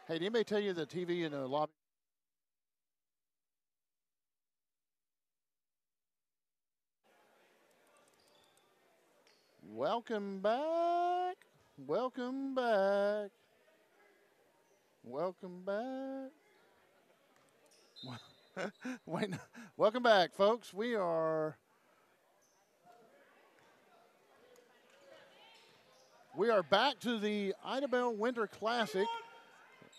Hey, did anybody tell you the TV in the lobby? Welcome back. Welcome back. Welcome back. Wait, welcome back, folks. We are back to the Idabel Winter Classic.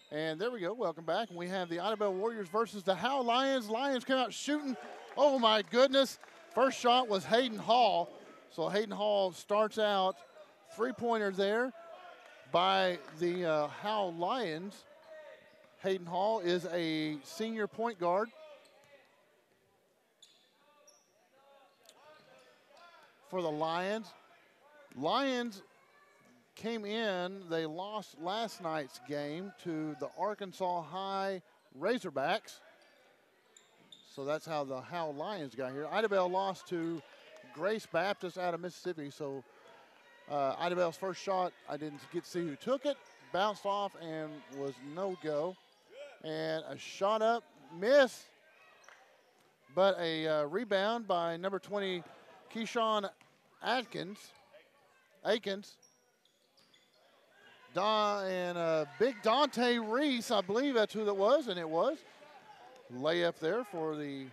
And there we go. Welcome back. We have the Idabel Warriors versus the Howe Lions. Lions come out shooting. Oh, my goodness. First shot was Hayden Hall. So Hayden Hall starts out three-pointer there by the Howe Lions. Hayden Hall is a senior point guard. For the Lions. Lions came in, they lost last night's game to the Arkansas High Razorbacks. So that's how the Howe Lions got here. Idabel lost to Grace Baptist out of Mississippi. So Idabel's first shot, I didn't get to see who took it. Bounced off and was no go. And a shot up, miss. But a rebound by number 20, Keyshawn Akins. And big Dante Reese, I believe that's who that was, and it was. Layup there for the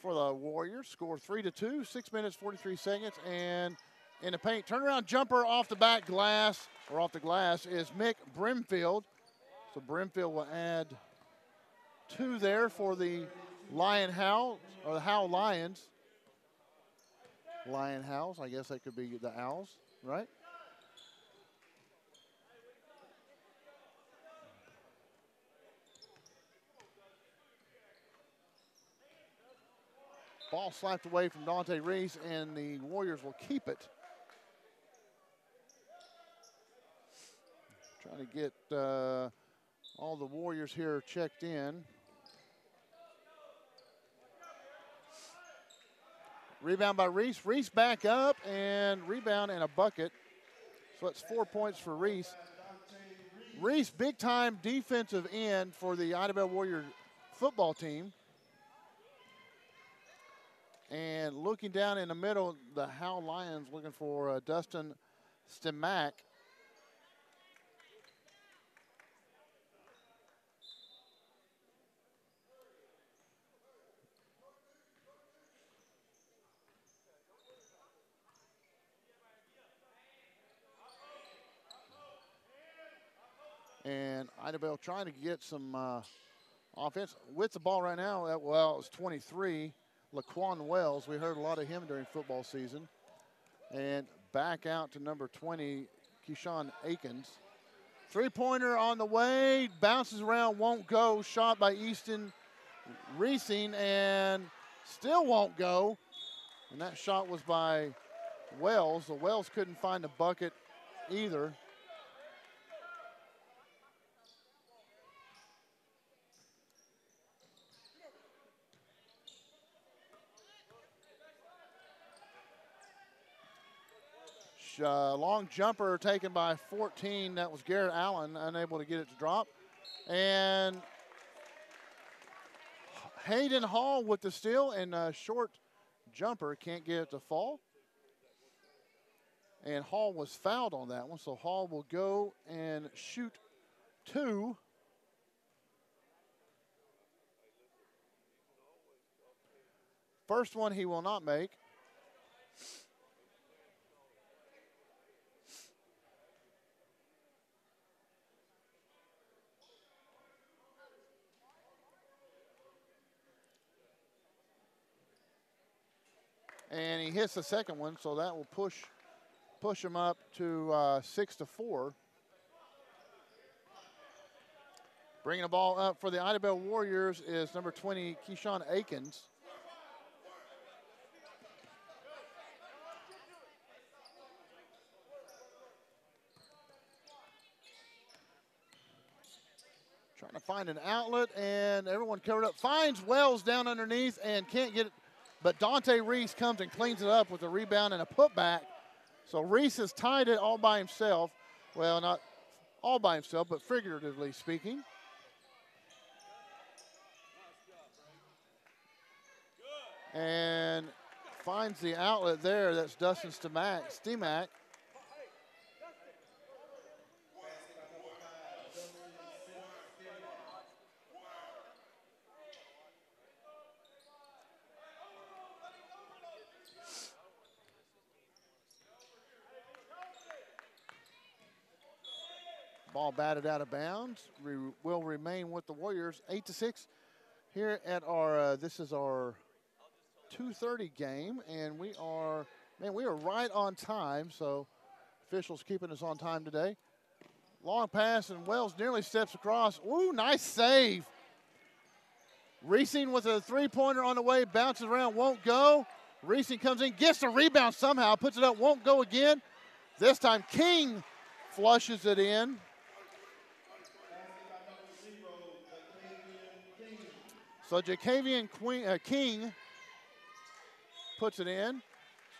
Warriors. Score 3-2, 6 minutes, 43 seconds, and in the paint. Turnaround jumper off the back glass, or off the glass, is Mick Brimfield. So Brimfield will add 2 there for the Lion Howe, or the Howe Lions. Lion House, I guess that could be the Owls, right? Ball slapped away from Dante Reese, and the Warriors will keep it. Trying to get all the Warriors here checked in. Rebound by Reese. Reese back up and rebound and a bucket. So it's 4 points for Reese. Reese, big time defensive end for the Idabel Warrior football team. And looking down in the middle, the Howe Lions looking for Dustin Stimac. And Idabel trying to get some offense. With the ball right now, well, it's 23, Laquan Wells. We heard a lot of him during football season. And back out to number 20, Keyshawn Akins. Three-pointer on the way, bounces around, won't go. Shot by Easton Reesing, and still won't go. And that shot was by Wells. So Wells couldn't find the bucket either. Long jumper taken by 14. That was Garrett Allen, unable to get it to drop. And Hayden Hall with the steal, and a short jumper can't get it to fall. And Hall was fouled on that one, so Hall will go and shoot 2. First one he will not make. And he hits the second one, so that will push him up to 6-4. Bringing the ball up for the Idabel Warriors is number 20, Keyshawn Akins. Trying to find an outlet, and everyone covered up. Finds Wells down underneath and can't get it. But Dante Reese comes and cleans it up with a rebound and a putback. So Reese has tied it all by himself. Well, not all by himself, but figuratively speaking. And finds the outlet there. That's Dustin Stimac. Ball batted out of bounds. Will remain with the Warriors. 8-6 here at our. This is our 2:30 game, and we are right on time. So officials keeping us on time today. Long pass, and Wells nearly steps across. Ooh, nice save. Reesing with a three-pointer on the way, bounces around, won't go. Reesing comes in, gets the rebound somehow, puts it up, won't go again. This time King flushes it in. So Jacavian King puts it in,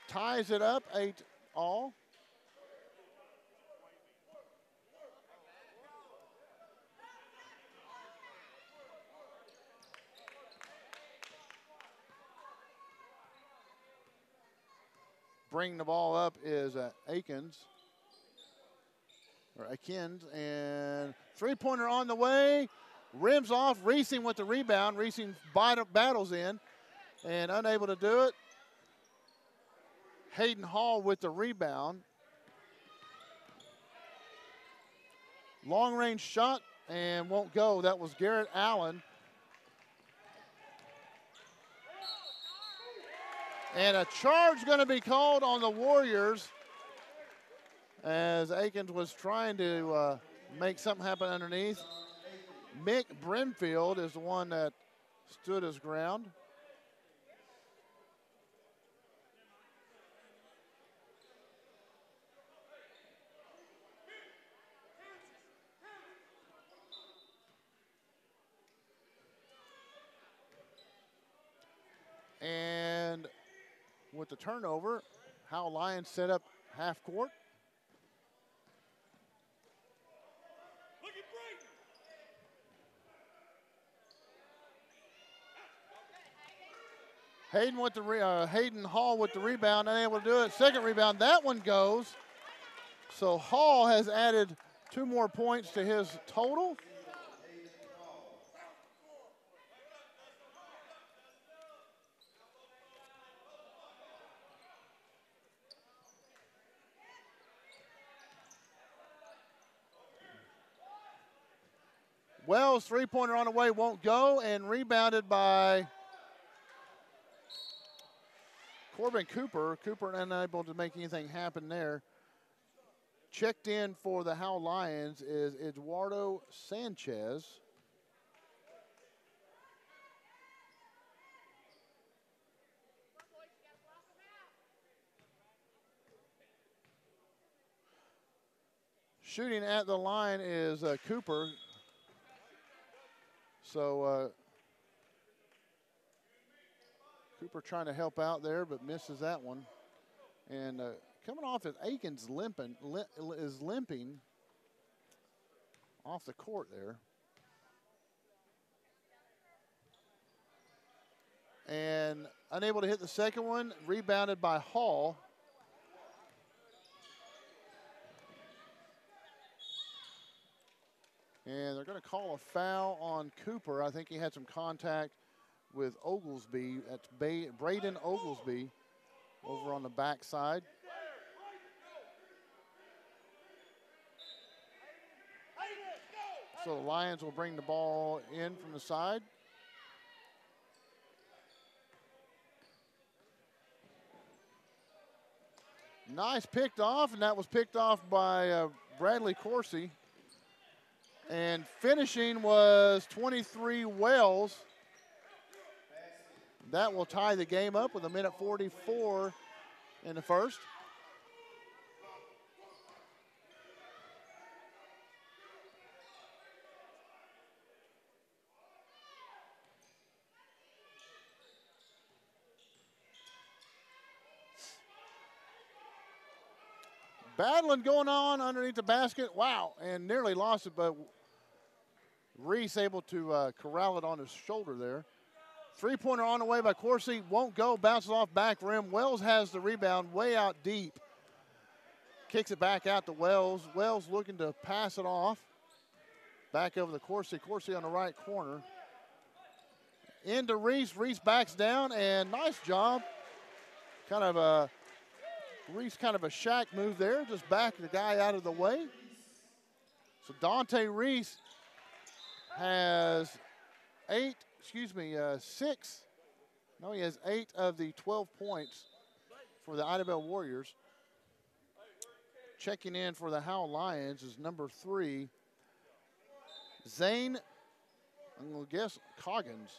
ties it up 8-all. Bringing the ball up is Akins, and three-pointer on the way. Rims off, Reesing with the rebound. Reesing battles in and unable to do it. Hayden Hall with the rebound. Long-range shot and won't go. That was Garrett Allen. And a charge going to be called on the Warriors as Akins was trying to make something happen underneath. Mick Brimfield is the one that stood his ground. And with the turnover, Howe Lions set up half court. Hayden Hall with the rebound, unable to do it. Second rebound, that one goes. So Hall has added 2 more points to his total. Wells, three-pointer on the way, won't go, and rebounded by Corbin Cooper. Cooper unable to make anything happen there. Checked in for the Howe Lions is Eduardo Sanchez. Shooting at the line is Cooper. So Cooper trying to help out there, but misses that one. And coming off as Akins is limping off the court there. And unable to hit the second one, rebounded by Hall. And they're going to call a foul on Cooper. I think he had some contact with Oglesby. That's Braden Oglesby over on the backside. So the Lions will bring the ball in from the side. Nice picked off, and that was picked off by Bradley Coursey. And finishing was 23 Wells. That will tie the game up with 1:44 in the first. battling going on underneath the basket. Wow, and nearly lost it, but Reese able to corral it on his shoulder there. Three-pointer on the way by Corsi. Won't go. Bounces off back rim. Wells has the rebound way out deep. Kicks it back out to Wells. Wells looking to pass it off. Back over to Corsi. Corsi on the right corner. Into Reese. Reese backs down, and nice job. Kind of a Reese kind of a Shaq move there. Just back the guy out of the way. So Dante Reese has six. No, he has 8 of the 12 points for the Idabel Warriors. Checking in for the Howe Lions is number 3, Zane, I'm going to guess, Coggins.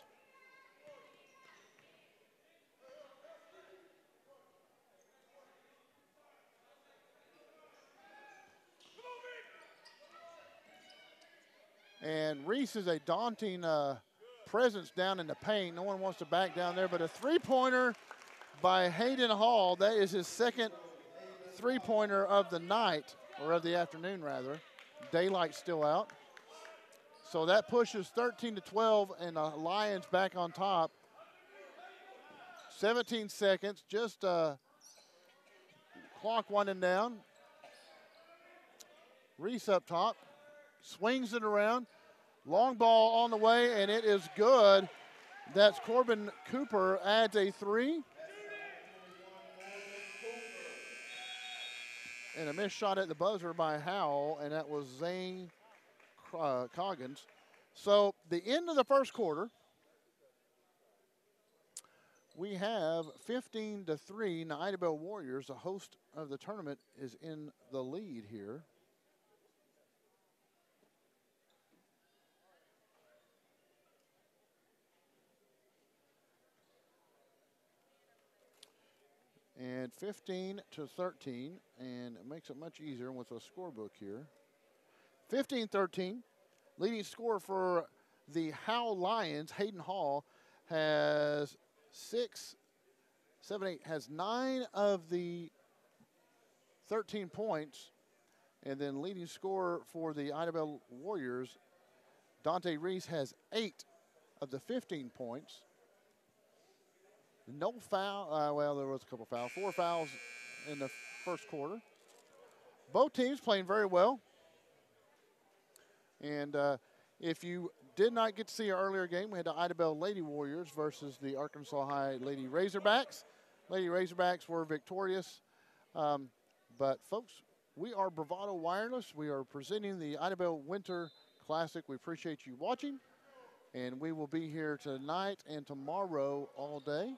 And Reese is a daunting presence down in the paint. No one wants to back down there, but a three-pointer by Hayden Hall. That is his second three-pointer of the night, or of the afternoon, rather. Daylight's still out. So that pushes 13-12, and the Lions back on top. 17 seconds, just clock winding down. Reese up top, swings it around. Long ball on the way, and it is good. That's Corbin Cooper adds a 3. And a missed shot at the buzzer by Howell, and that was Zane Coggins. So the end of the first quarter, we have 15-3. Now Idabel Warriors, the host of the tournament, is in the lead here. And 15-13, and it makes it much easier with a scorebook here. 15-13, leading scorer for the Howe Lions, Hayden Hall, has 9 of the 13 points. And then leading scorer for the Idabel Warriors, Dante Reese, has 8 of the 15 points. No foul, well, there was a couple fouls. 4 fouls in the first quarter. Both teams playing very well. And if you did not get to see our earlier game, we had the Idabel Lady Warriors versus the Arkansas High Lady Razorbacks. Lady Razorbacks were victorious. But, folks, we are Bravado Wireless. We are presenting the Idabel Winter Classic. We appreciate you watching. And we will be here tonight and tomorrow all day.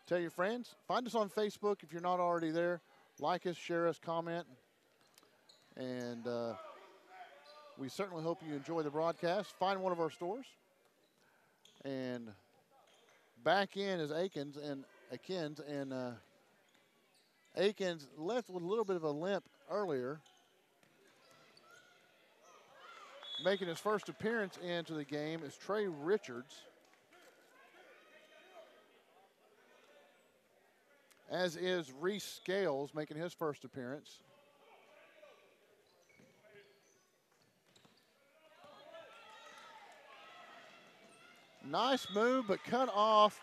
Tell your friends. Find us on Facebook if you're not already there. Like us, share us, comment. And we certainly hope you enjoy the broadcast. Find one of our stores. And back in is Akins. And Akins left with a little bit of a limp earlier. Making his first appearance into the game is Trey Richards. As is Reese Scales, making his first appearance. Nice move, but cut off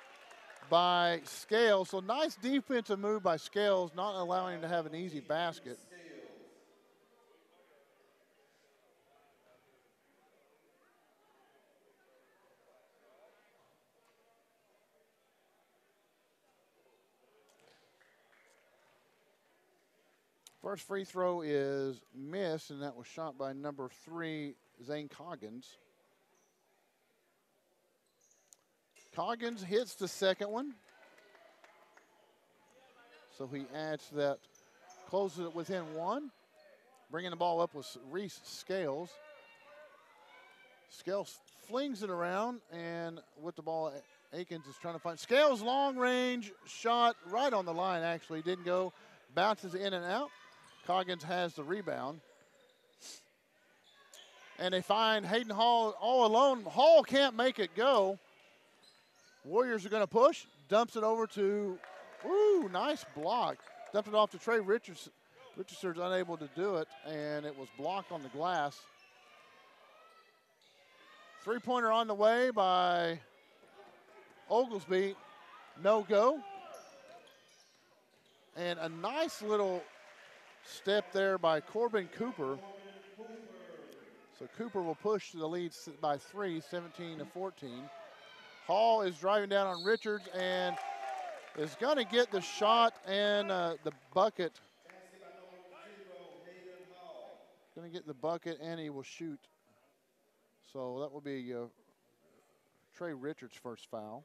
by Scales. So nice defensive move by Scales, not allowing him to have an easy basket. First free throw is missed, and that was shot by number 3, Zane Coggins. Coggins hits the second one. So he adds that, closes it within 1. Bringing the ball up with Reese Scales. Scales flings it around, and with the ball, Akins is trying to find. Scales long range shot right on the line, actually. Didn't go. Bounces in and out. Coggins has the rebound. And they find Hayden Hall all alone. Hall can't make it go. Warriors are going to push. Dumps it over to, nice block. Dumped it off to Trey Richards. Richardson's unable to do it, and it was blocked on the glass. Three-pointer on the way by Oglesby. No go. And a nice little step there by Corbin Cooper. So Cooper will push to the lead by 3, 17-14. Hall is driving down on Richards and is going to get the shot and the bucket. Going to get the bucket and he will shoot. So that will be Trey Richards' first foul.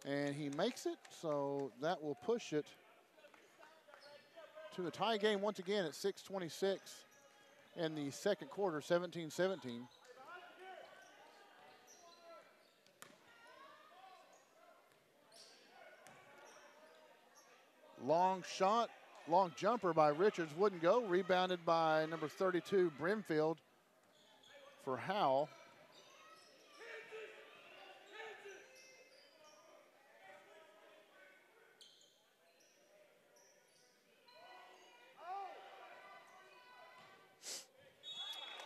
And he makes it, so that will push it to a tie game once again at 6:26 in the second quarter, 17-17. Long shot, long jumper by Richards, wouldn't go. Rebounded by number 32, Brimfield for Howe.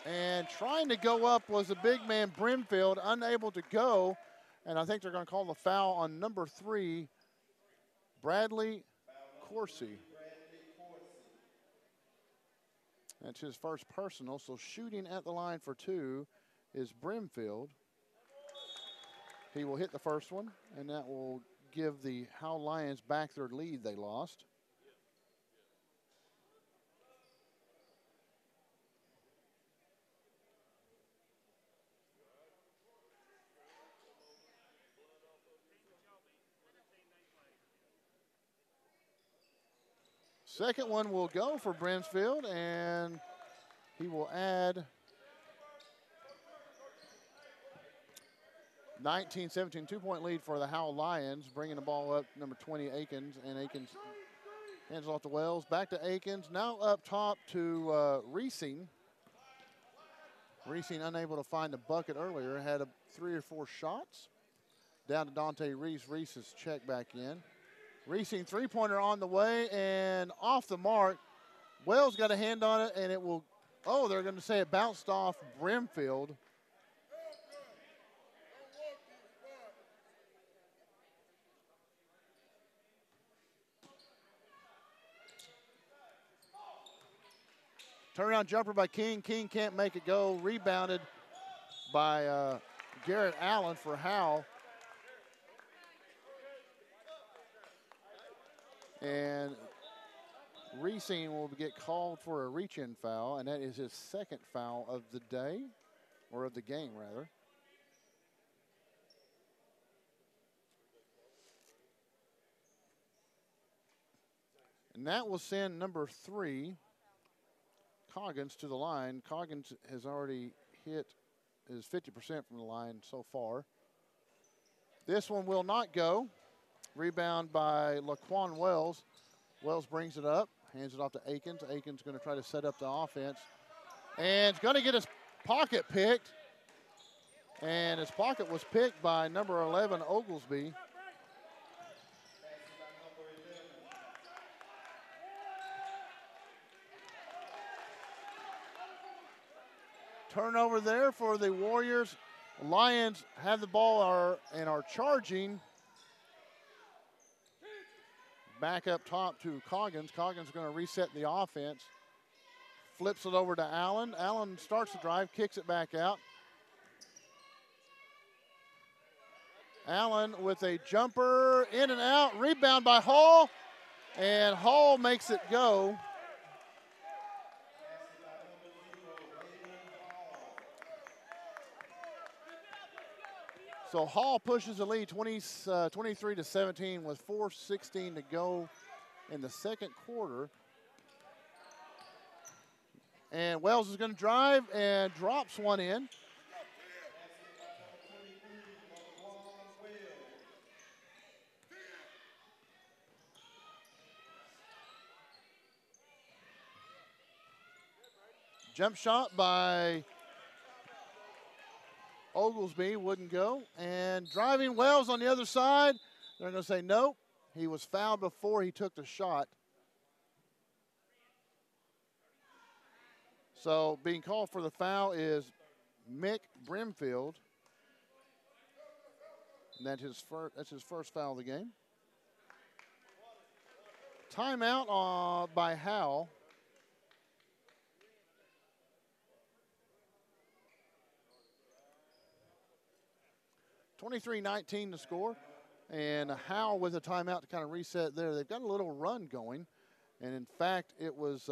And trying to go up was a big man, Brimfield, unable to go. And I think they're going to call the foul on number 3, Bradley Coursey. That's his first personal. So shooting at the line for 2 is Brimfield. He will hit the first one, and that will give the Howe Lions back their lead they lost. Second one will go for Brimfield, and he will add 19-17, 2-point lead for the Howe Lions, bringing the ball up, number 20, Akins, and Akins hands off to Wells. Back to Akins, now up top to Reesing. Reesing unable to find the bucket earlier, had 3 or 4 shots. Down to Dante Reese. Reese is checked back in. Reesing three-pointer on the way and off the mark. Wells got a hand on it, and it will, oh, they're going to say it bounced off Brimfield. Turnaround jumper by King. King can't make it go. Rebounded by Garrett Allen for Howe. And Reesing will get called for a reach-in foul, and that is his second foul of the day, or of the game, rather. And that will send number 3, Coggins, to the line. Coggins has already hit his 50% from the line so far. This one will not go. Rebound by Laquan Wells. Wells brings it up, hands it off to Akins. Akins going to try to set up the offense. And it's going to get his pocket picked. And his pocket was picked by number 11, Oglesby. Turnover there for the Warriors. Lions have the ball and are charging. Back up top to Coggins. Coggins going to reset the offense. Flips it over to Allen. Allen starts the drive, kicks it back out. Allen with a jumper, in and out. Rebound by Hall, and Hall makes it go. So Hall pushes the lead 23-17 with 4:16 to go in the second quarter. And Wells is going to drive and drops one in. Jump shot by Oglesby wouldn't go. And driving Wells on the other side, they're going to say nope. He was fouled before he took the shot. So being called for the foul is Mick Brimfield. And that's his first foul of the game. Timeout by Howe. (23-19) to score. And Howe with a timeout to kind of reset there. They've got a little run going. And in fact, it was,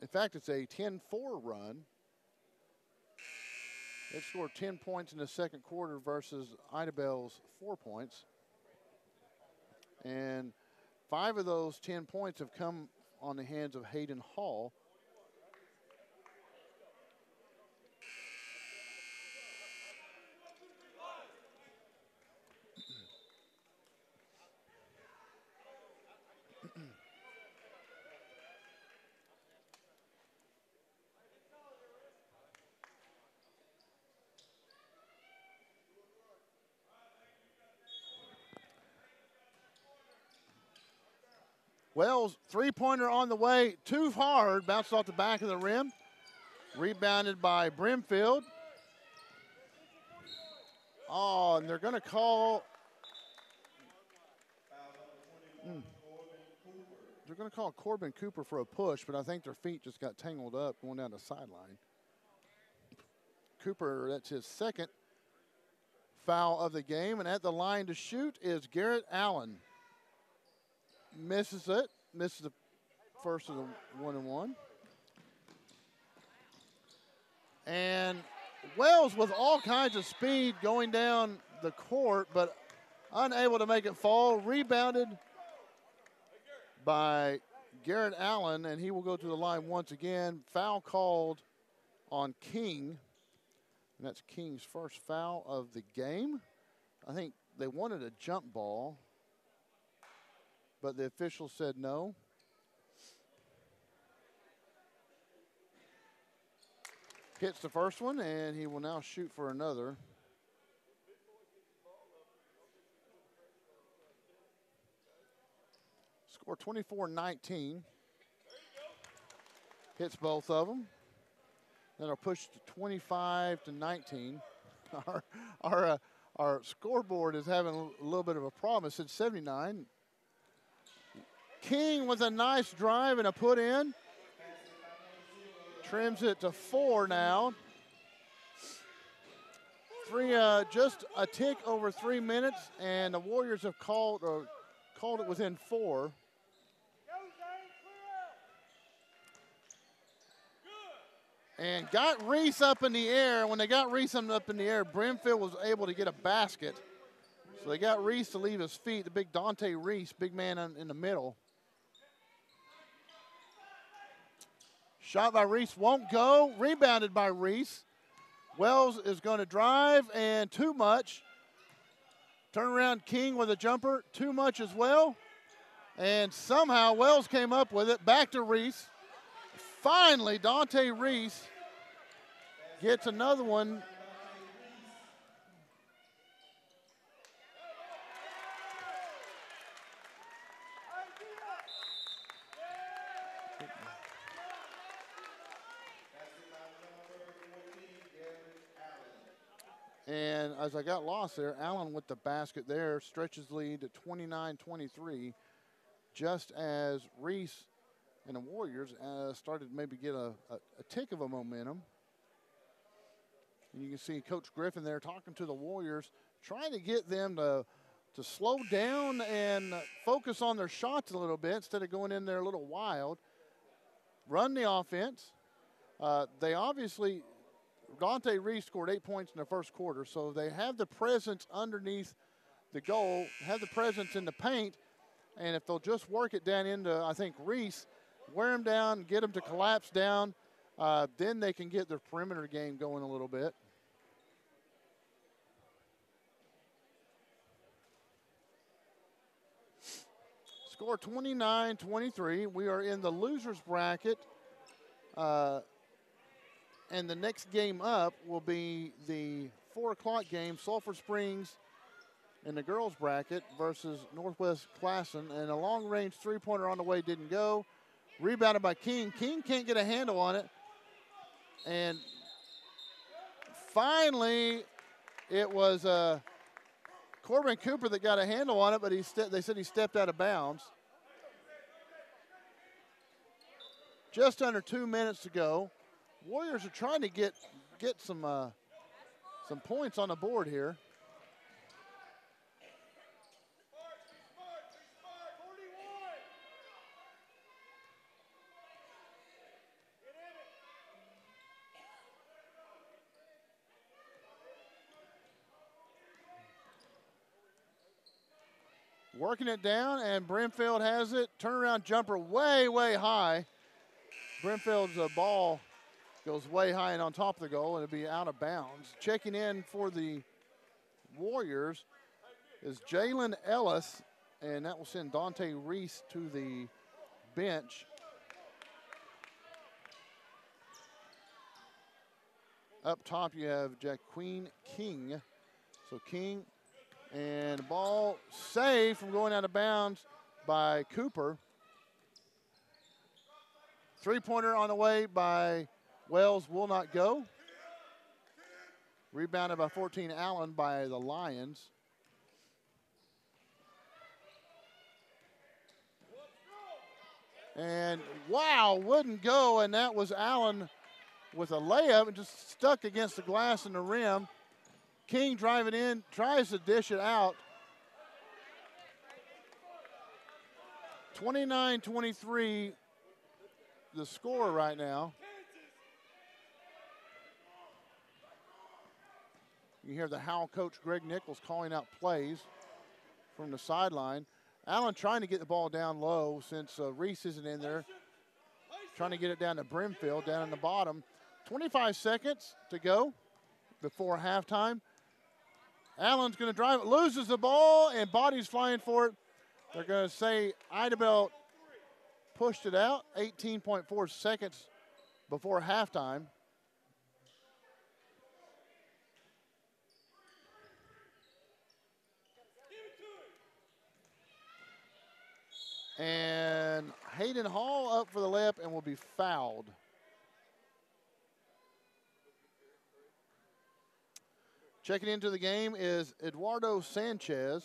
it's a 10-4 run. They've scored 10 points in the second quarter versus Idabel's 4 points. And 5 of those 10 points have come on the hands of Hayden Hall. Wells, three-pointer on the way, too hard, bounced off the back of the rim. Rebounded by Brimfield. Oh, and they're going to call. They're going to call Corbin Cooper for a push, but I think their feet just got tangled up going down the sideline. Cooper, that's his second foul of the game, and at the line to shoot is Garrett Allen. Misses it. Misses the first of the 1-and-1. And Wells with all kinds of speed going down the court, but unable to make it fall. Rebounded by Garrett Allen, and he will go to the line once again. Foul called on King. And that's King's first foul of the game. I think they wanted a jump ball, but the official said no. Hits the first one, and he will now shoot for another. Score 24-19. Hits both of them. That'll push to 25-19. Our scoreboard is having a little bit of a problem. It said 79. King with a nice drive and a put in. Trims it to 4 now. Just a tick over 3 minutes, and the Warriors have called it within 4. And got Reese up in the air. When they got Reese up in the air, Brimfield was able to get a basket. So they got Reese to leave his feet, the big Dante Reese, big man in the middle. Shot by Reese won't go. Rebounded by Reese. Wells is going to drive, and too much. Turnaround King with a jumper, too much as well. And somehow Wells came up with it. Back to Reese. Finally, Dante Reese gets another one. And as I got lost there, Allen with the basket there stretches the lead to 29-23, just as Reese and the Warriors started to maybe get a tick of a momentum. And you can see Coach Griffin there talking to the Warriors, trying to get them to slow down and focus on their shots a little bit instead of going in there a little wild. Run the offense. They obviously, Dante Reese scored 8 points in the first quarter, so they have the presence underneath the goal, have the presence in the paint, and if they'll just work it down into, I think, Reese, wear him down, get him to collapse down, then they can get their perimeter game going a little bit. Score 29-23. We are in the losers bracket And the next game up will be the 4 o'clock game, Sulphur Springs in the girls bracket versus Northwest Classen. And a long-range three-pointer on the way didn't go. Rebounded by King. King can't get a handle on it. And finally, it was Corbin Cooper that got a handle on it, but they said he stepped out of bounds. Just under 2 minutes to go. Warriors are trying to get some points on the board here. Working it down, and Brimfield has it. Turnaround jumper way, way high. Brimfield's ball goes way high and on top of the goal, and it'll be out of bounds. Checking in for the Warriors is Jalen Ellis, and that will send Dante Reese to the bench. Up top, you have Jaqueen King. So King, and ball saved from going out of bounds by Cooper. Three-pointer on the way by Wells will not go. Rebounded by 14 Allen by the Lions. And wow, wouldn't go, and that was Allen with a layup and just stuck against the glass in the rim. King driving in, tries to dish it out. 29-23, the score right now. You hear the Howe coach, Greg Nichols, calling out plays from the sideline. Allen trying to get the ball down low since Reese isn't in there. Trying to get it down to Brimfield, down in the bottom. 25 seconds to go before halftime. Allen's going to drive it, loses the ball, and body's flying for it. They're going to say Idabel pushed it out. 18.4 seconds before halftime. And Hayden Hall up for the layup and will be fouled. Checking into the game is Eduardo Sanchez.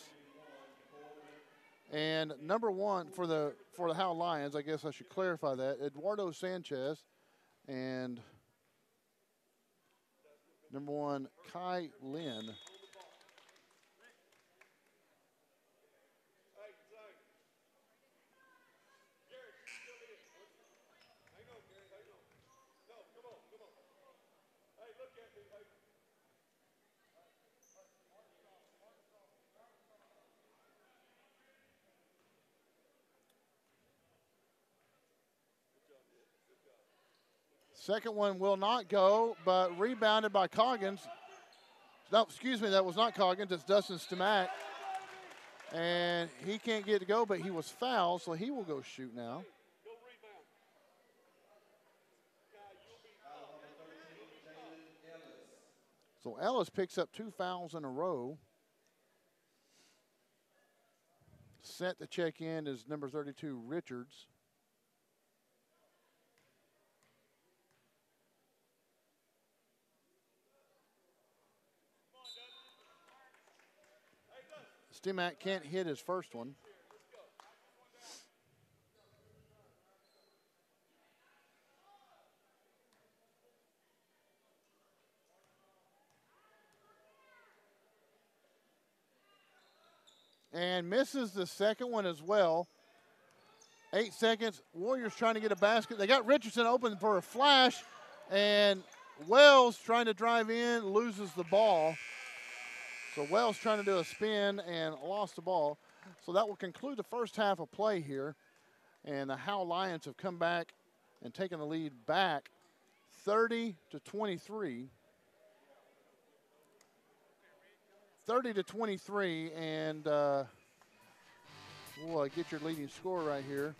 And number one for the Howe Lions, I guess I should clarify that, Eduardo Sanchez. And number one, Kai Lynn. Second one will not go, but rebounded by Coggins. No, excuse me, that was not Coggins. It's Dustin Stamack. And he can't get to go, but he was fouled, so he will go shoot now. So Ellis picks up 2 fouls in a row. Set to check in is number 32, Richards. Stimac can't hit his first one. And misses the second one as well. 8 seconds. Warriors trying to get a basket. They got Richardson open for a flash, and Wells trying to drive in, loses the ball. So Wells trying to do a spin and lost the ball. So that will conclude the first half of play here. And the Howe Lions have come back and taken the lead back 30-23. 30-23, and we'll get your leading score right here.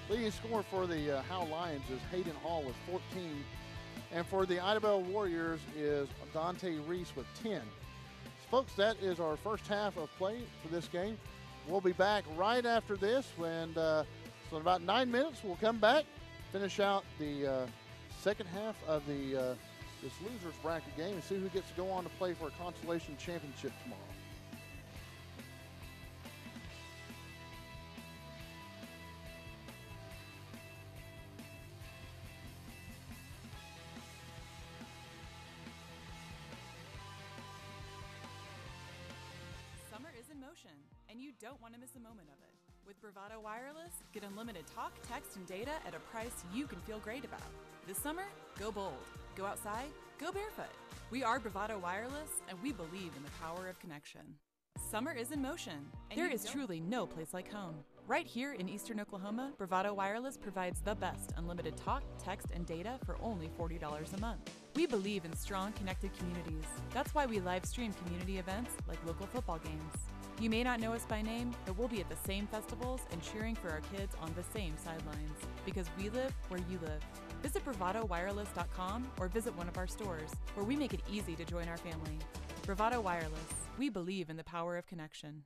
Leading scorer for the Howe Lions is Hayden Hall with 14. And for the Idabel Warriors is Dante Reese with 10. Folks, that is our first half of play for this game. We'll be back right after this when, so in about 9 minutes, we'll come back, finish out the second half of the this losers bracket game and see who gets to go on to play for a consolation championship tomorrow. Summer is in motion, and you don't want to miss a moment of it. With Bravado Wireless, get unlimited talk, text, and data at a price you can feel great about. This summer, go bold. Go outside, go barefoot. We are Bravado Wireless, and we believe in the power of connection. Summer is in motion, and there is truly no place like home. Right here in Eastern Oklahoma, Bravado Wireless provides the best unlimited talk, text, and data for only $40 a month. We believe in strong, connected communities. That's why we live stream community events like local football games. You may not know us by name, but we'll be at the same festivals and cheering for our kids on the same sidelines. Because we live where you live. Visit BravadoWireless.com or visit one of our stores, where we make it easy to join our family. Bravado Wireless. We believe in the power of connection.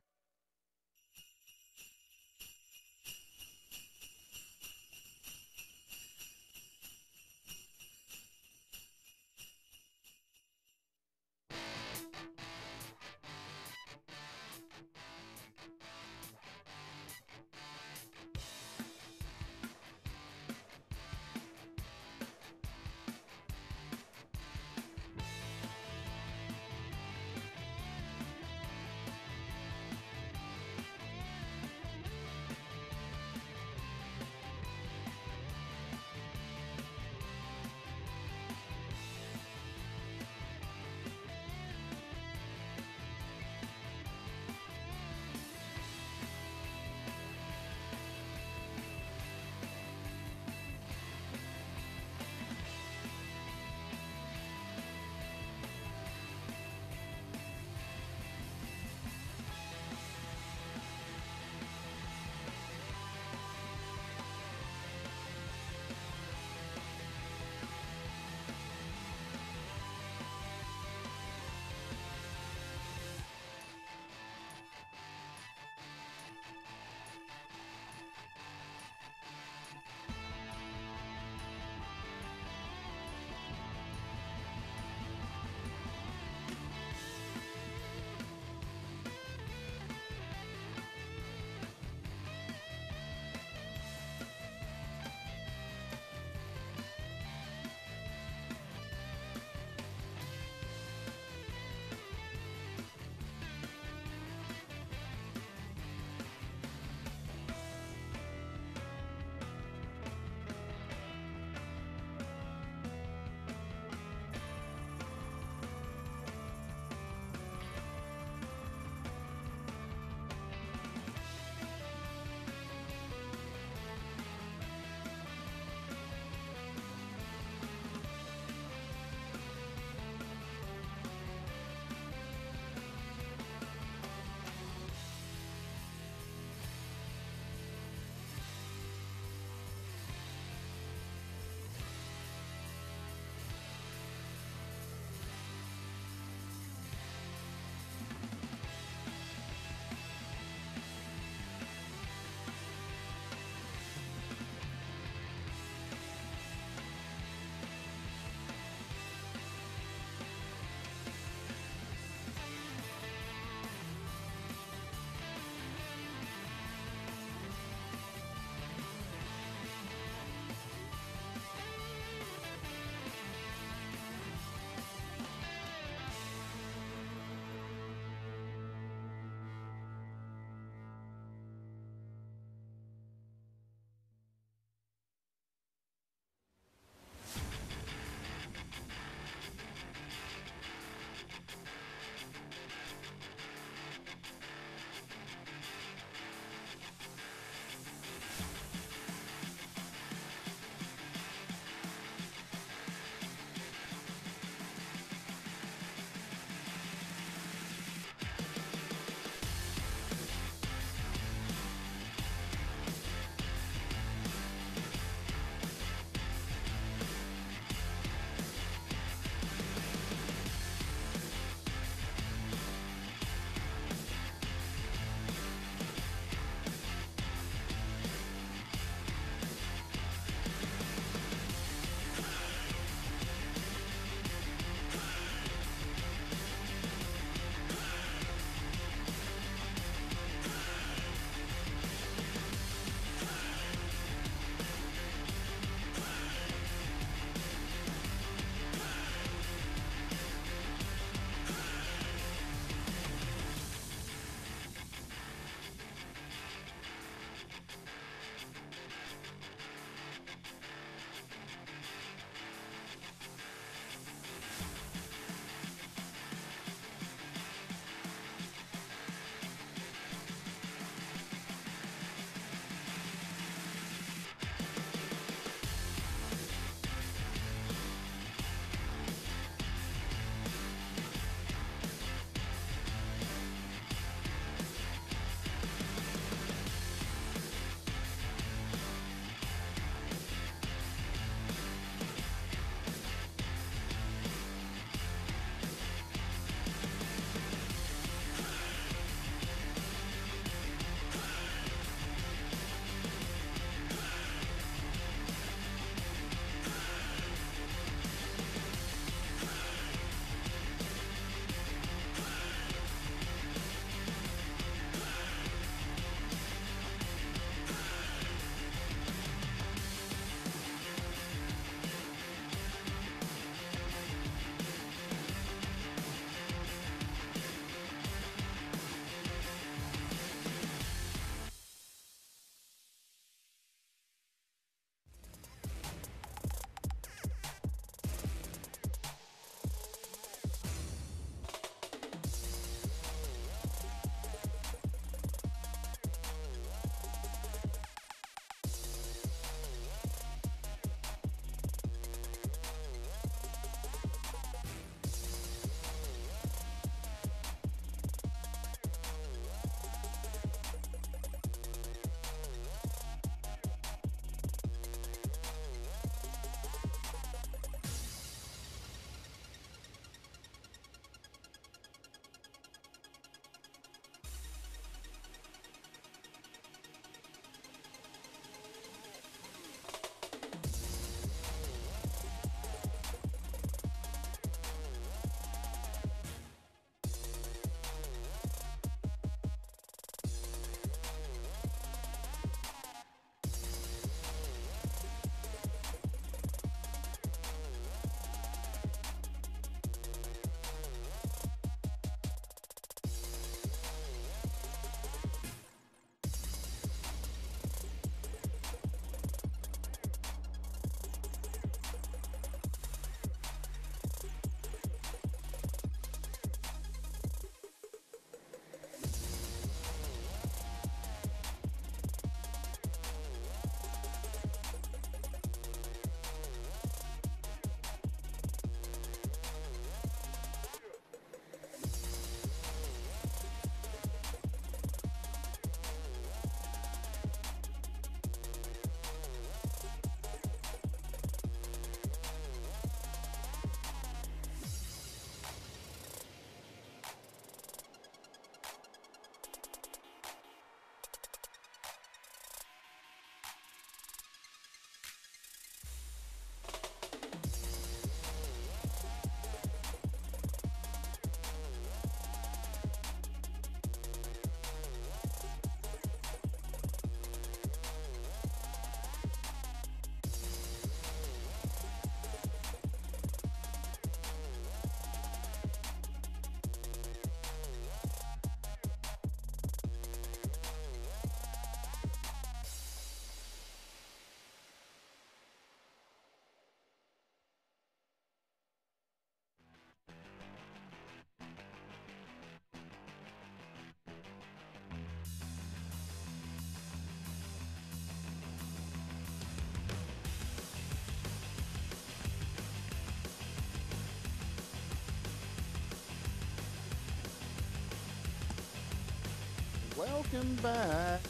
Welcome back.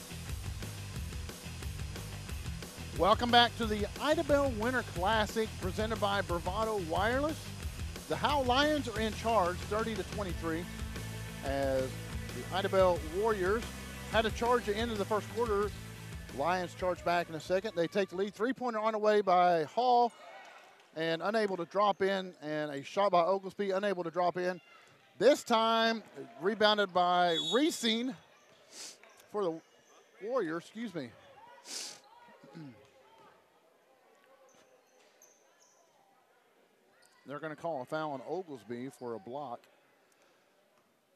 Welcome back to the Idabel Winter Classic presented by Bravado Wireless. The Howe Lions are in charge 30-23 as the Idabel Warriors had a charge at the end of the first quarter. Lions charge back in a second. They take the lead. Three-pointer on the way by Howe and unable to drop in, and a shot by Oglesby unable to drop in. This time rebounded by Reesing for the Warriors, excuse me. They're going to call a foul on Oglesby for a block.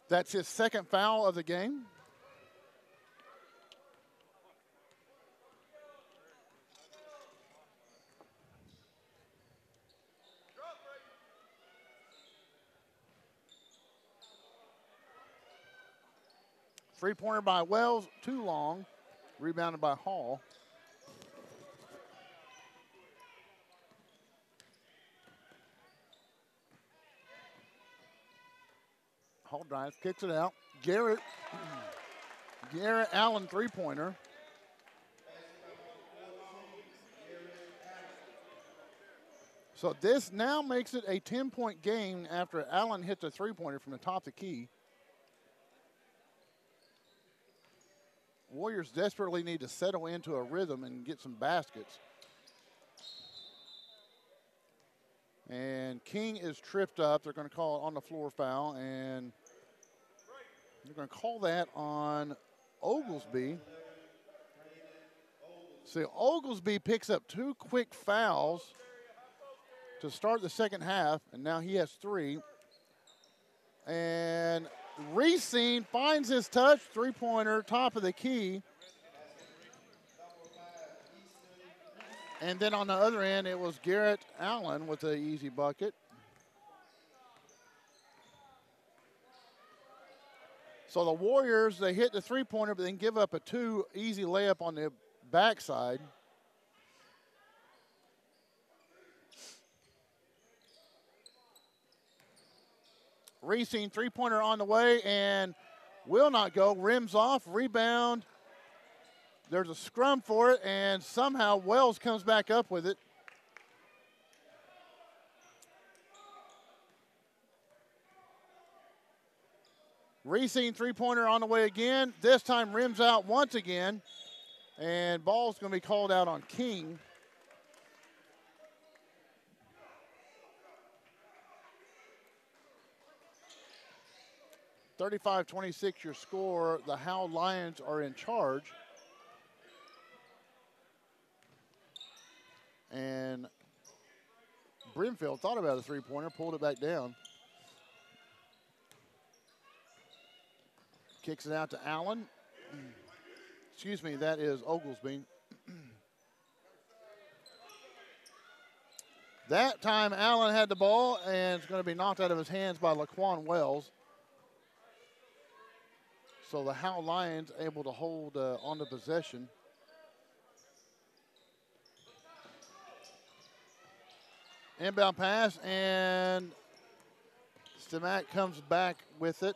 That's his second foul of the game. Three-pointer by Wells, too long. Rebounded by Hall. Hall drives, kicks it out. Garrett Allen three-pointer. So this now makes it a 10-point game after Allen hits a three-pointer from the top of the key. Warriors desperately need to settle into a rhythm and get some baskets. And King is tripped up. They're going to call it on the floor foul, and they're going to call that on Oglesby. So Oglesby picks up two quick fouls to start the second half, and now he has three. And Reesing finds his touch, three-pointer, top of the key. And then on the other end, it was Garrett Allen with an easy bucket. So the Warriors, they hit the three-pointer, but then give up a two easy layup on the backside. Reesing three-pointer on the way and will not go. Rims off, rebound. There's a scrum for it, and somehow Wells comes back up with it. Reesing three-pointer on the way again. This time rims out once again, and ball's going to be called out on King. (35-26) your score. The Howe Lions are in charge. And Brimfield thought about a three-pointer, pulled it back down. Kicks it out to Allen. Excuse me, that is Oglesby. That time Allen had the ball, and it's going to be knocked out of his hands by Laquan Wells. So the Howe Lions able to hold on the possession. Inbound pass, and Stimac comes back with it.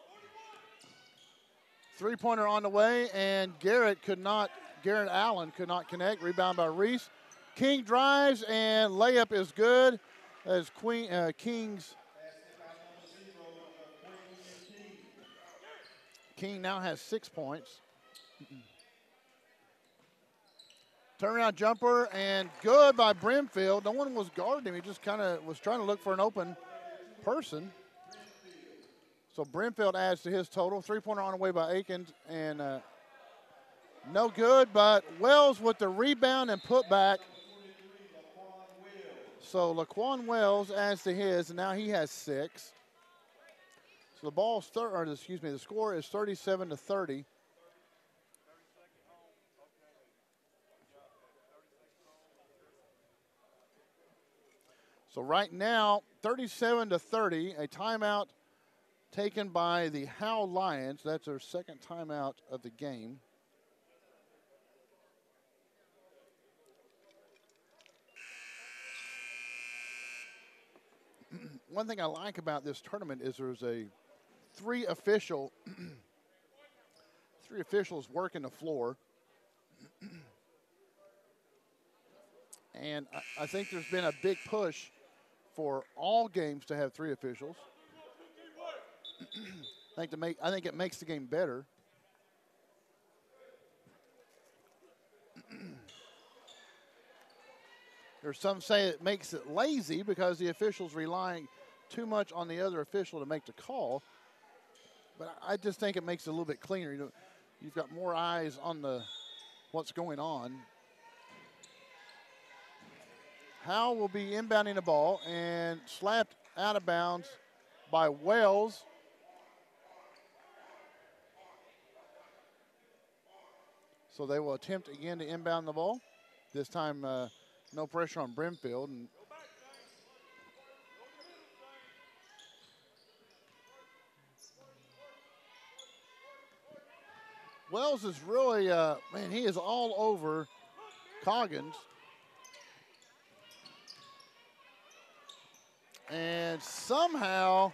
Three-pointer on the way, and Garrett Allen could not connect. Rebound by Reese. King drives, and layup is good as King now has 6 points. Turnaround jumper, and good by Brimfield. No one was guarding him. He just kind of was trying to look for an open person. So Brimfield adds to his total. Three-pointer on the way by Akins, and no good, but Wells with the rebound and putback. So Laquan Wells adds to his, and now he has 6. So the score is 37-30. So right now, 37-30, a timeout taken by the Howe Lions. That's their second timeout of the game. One thing I like about this tournament is there's three official 3 officials working the floor. And I think there's been a big push for all games to have 3 officials. I think it makes the game better. There's some say it makes it lazy because the official's relying too much on the other official to make the call. But I just think it makes it a little bit cleaner. You've got more eyes on what's going on. Howe will be inbounding the ball and slapped out of bounds by Wells. So they will attempt again to inbound the ball. This time, no pressure on Brimfield. And Wells is really, man, he is all over Coggins. And somehow,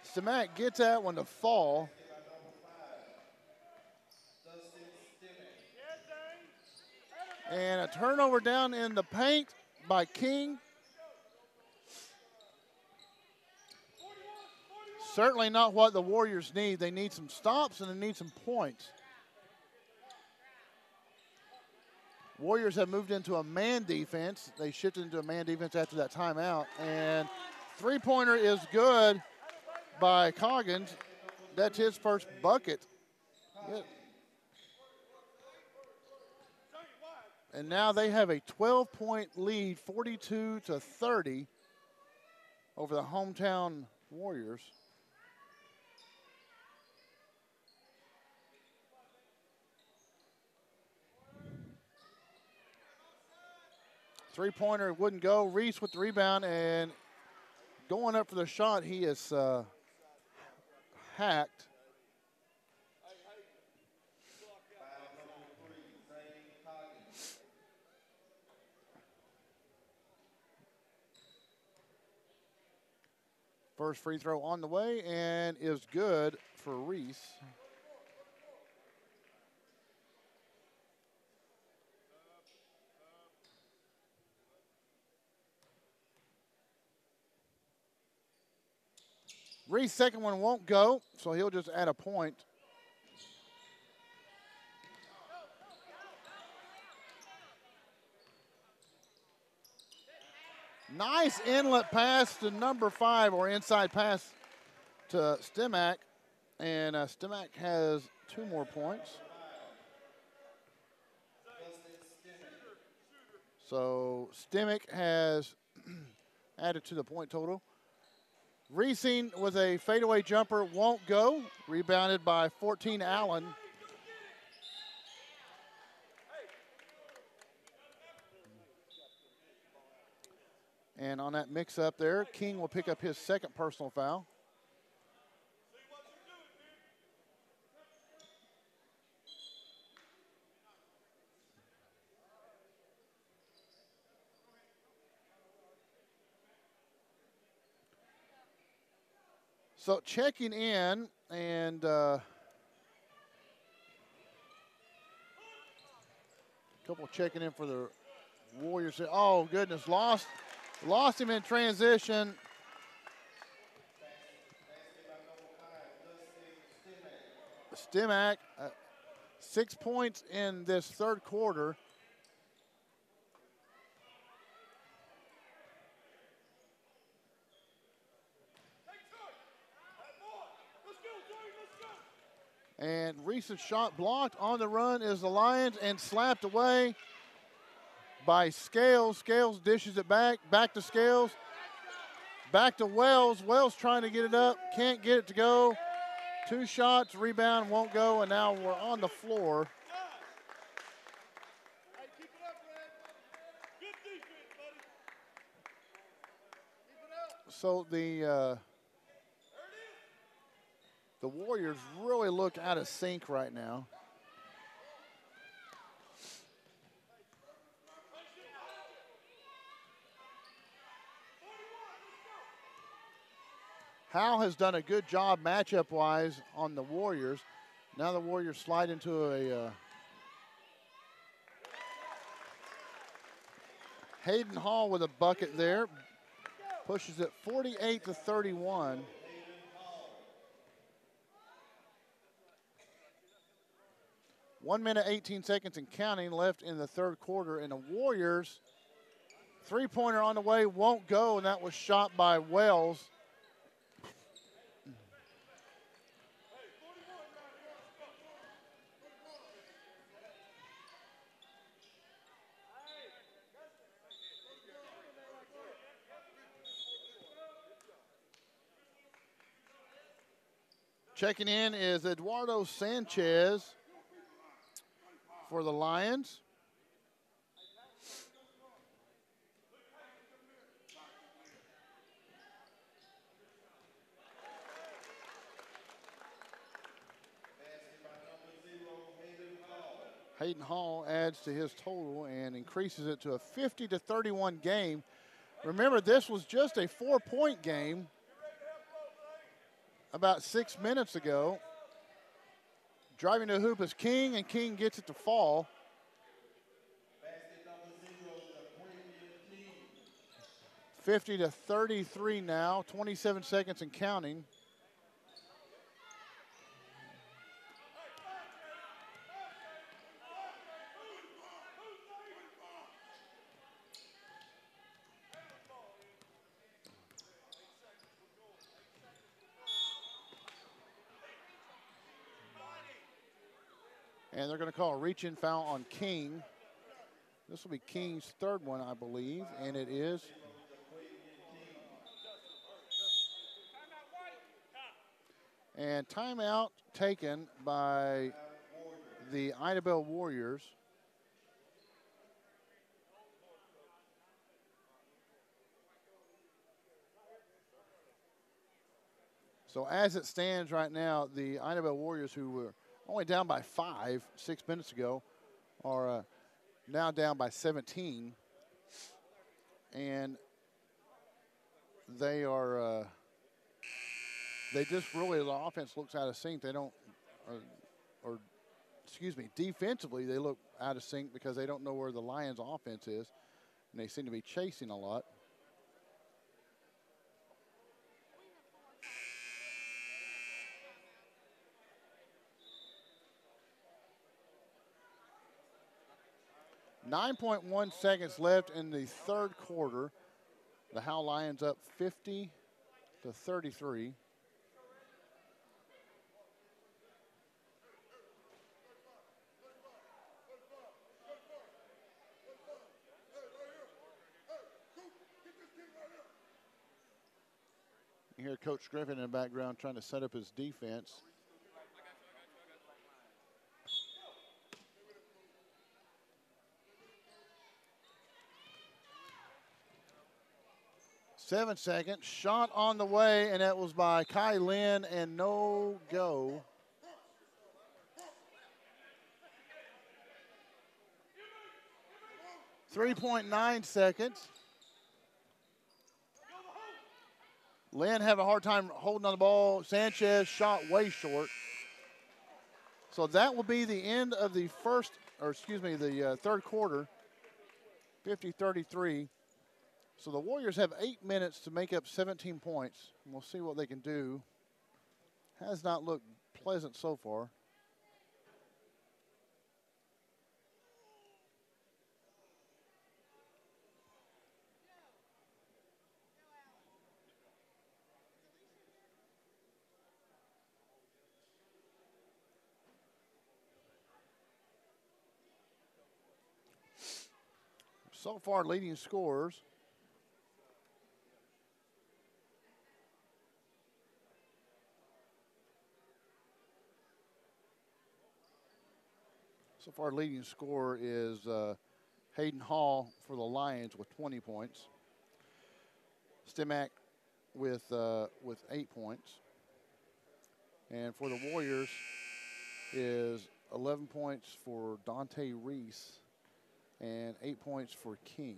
Stimac gets that one to fall. And a turnover down in the paint by King. Certainly not what the Warriors need. They need some stops and they need some points. Warriors have moved into a man defense. They shifted into a man defense after that timeout. And three-pointer is good by Coggins. That's his first bucket. Yeah. And now they have a 12-point lead, 42-30 over the hometown Warriors. Three-pointer wouldn't go. Reese with the rebound and going up for the shot. He is hacked. First free throw on the way and is good for Reese. Reese's second one won't go, so he'll just add a point. Nice inlet pass to number 5, or inside pass to Stimac. And Stimac has 2 more points. So Stimac has added to the point total. Reesing with a fadeaway jumper won't go. Rebounded by 14 Allen. And on that mix-up there, King will pick up his second personal foul. So checking in, and couple checking in for the Warriors. Oh, goodness, lost him in transition. Stimac, 6 points in this third quarter. And Reese's shot blocked. On the run is the Lions and slapped away by Scales. Scales dishes it back to Scales. Back to Wells. Wells trying to get it up. Can't get it to go. 2 shots, rebound, won't go, and now we're on the floor. So the Warriors really look out of sync right now. Howe has done a good job matchup-wise on the Warriors. Now the Warriors slide into a Hayden Hall with a bucket there. Pushes it 48-31. One minute, 18 seconds and counting left in the third quarter. And the Warriors, three-pointer on the way, won't go, and that was shot by Wells. Checking in is Eduardo Sanchez for the Lions. Hayden Hall adds to his total and increases it to a 50-31 game. Remember, this was just a 4-point game about 6 minutes ago. Driving to the hoop is King, and King gets it to fall. $50-33 now, 27 seconds and counting. And they're going to call a reach-in foul on King. This will be King's third one, I believe, and it is. And timeout taken by the Idabel Warriors. So as it stands right now, the Idabel Warriors, who were only down by 5 6 minutes ago, are now down by 17. And they are, they just really, the offense looks out of sync. They don't, excuse me, defensively they look out of sync because they don't know where the Lions' offense is. And they seem to be chasing a lot. .1 seconds left in the third quarter. The Howe Lions up 50-33. You hear Coach Griffin in the background trying to set up his defense. Seven seconds, shot on the way, and that was by Kai Lin, and no go. .9 seconds. Lin having a hard time holding on the ball. Sanchez shot way short. So that will be the end of the third quarter, 50-33. So the Warriors have 8 minutes to make up 17 points. And we'll see what they can do. Has not looked pleasant so far. So far, leading scorers. So far, leading scorer is Hayden Hall for the Lions with 20 points. Stimac with 8 points. And for the Warriors is 11 points for Dante Reese and 8 points for King.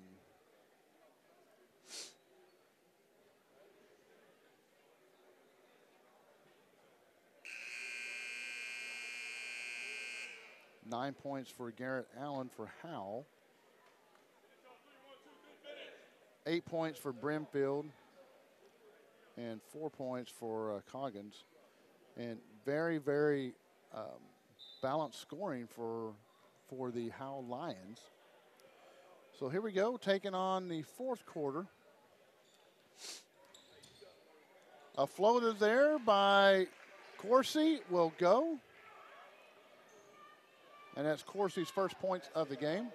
9 points for Garrett Allen for Howe. 8 points for Brimfield. And 4 points for Coggins. And very, very balanced scoring for the Howe Lions. So here we go, taking on the fourth quarter. A floater there by Corsi will go. And that's Corsi's first points of the game.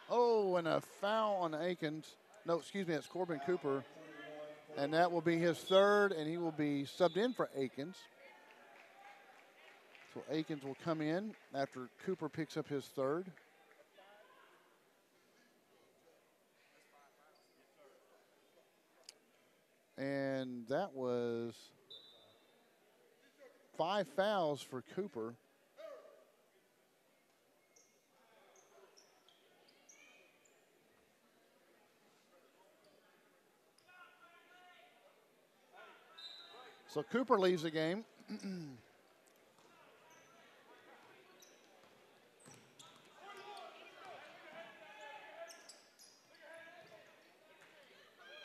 Oh, and a foul on Akins. No, excuse me, that's Corbin Cooper. And that will be his third, and he will be subbed in for Akins. So Akins will come in after Cooper picks up his third. And that was 5 fouls for Cooper. So Cooper leaves the game.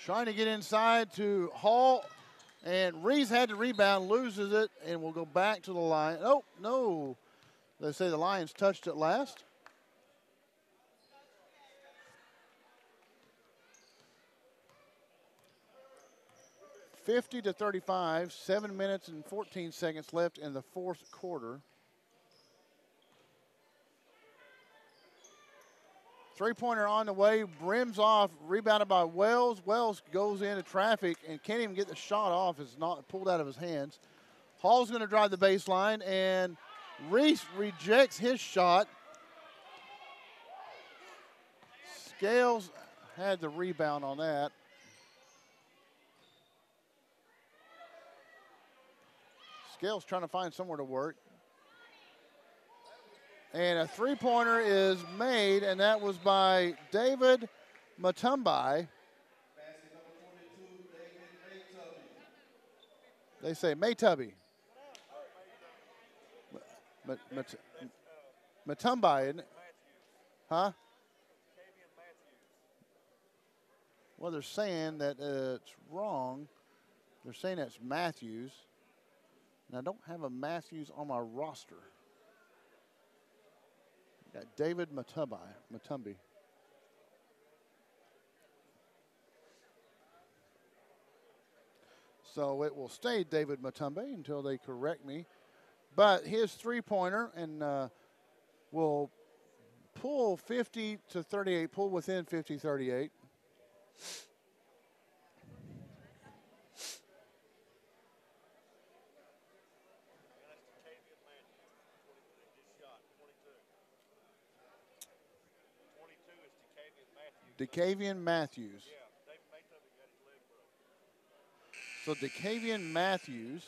Trying to get inside to Hall, and Reese had the rebound, loses it, and will go back to the line. Oh, no. They say the Lions touched it last. (50-35), 7 minutes and 14 seconds left in the fourth quarter. Three-pointer on the way, brims off, rebounded by Wells. Wells goes into traffic and can't even get the shot off. It's not pulled out of his hands. Hall's going to drive the baseline, and Reese rejects his shot. Scales had the rebound on that. Scales trying to find somewhere to work. And a three-pointer is made, and that was by David Matumbi. They say Maytubby. Matumbi, isn't it? Huh? Well, they're saying that it's wrong. They're saying that's Matthews. And I don't have a Matthews on my roster. Got David Matumbi. So it will stay David Matumbi until they correct me. But his three-pointer and will pull 50-38, pull within 50-38. DeCavian Matthews. So DeCavian Matthews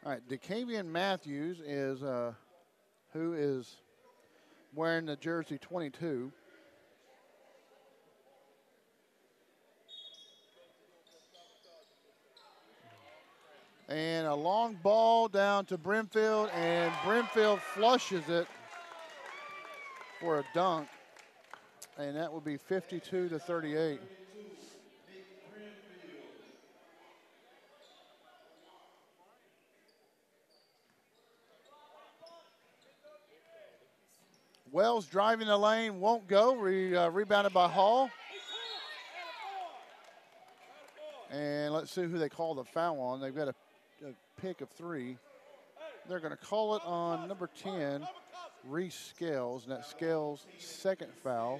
all right, DeCavian Matthews is who is wearing the jersey 22. And a long ball down to Brimfield, and Brimfield flushes it for a dunk. And that would be 52-38. Wells driving the lane, won't go. Rebounded by Hall. And let's see who they call the foul on. They've got a pick of three. They're going to call it on number 10, Reese Scales, and that's Scales' second foul.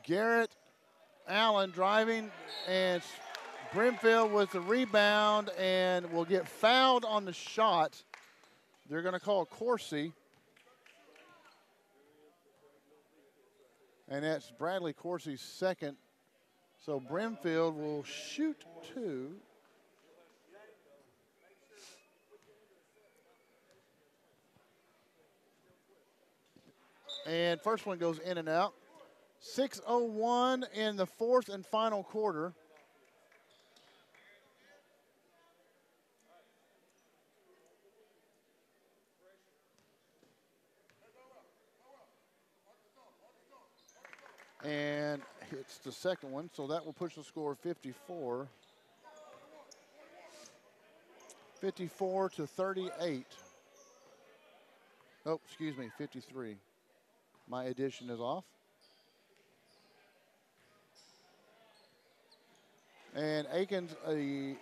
Garrett Allen driving, and Brimfield with the rebound and will get fouled on the shot They're going to call Corsi. And that's Bradley Corsi's second. So Brimfield will shoot 2. And first one goes in and out. 6:01 in the fourth and final quarter. And hits the second one, so that will push the score 54. 54 to 38. Oh, excuse me, 53. My addition is off. And Aikens, a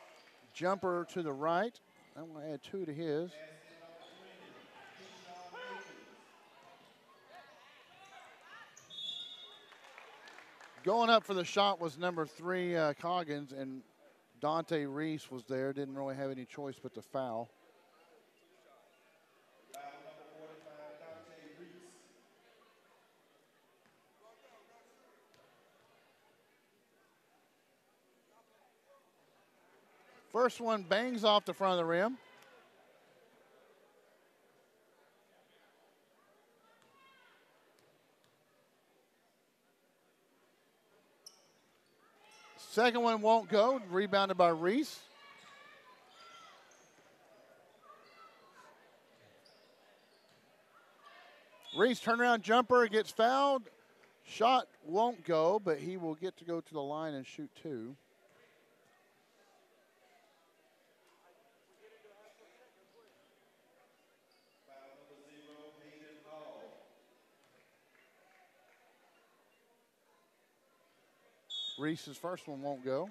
jumper to the right. I'm going to add 2 to his. Going up for the shot was number 3, Coggins, and Dante Reese was there. Didn't really have any choice but to foul. First one bangs off the front of the rim. Second one won't go, rebounded by Reese. Reese turnaround jumper, gets fouled. Shot won't go, but he will get to go to the line and shoot 2. Reese's first one won't go.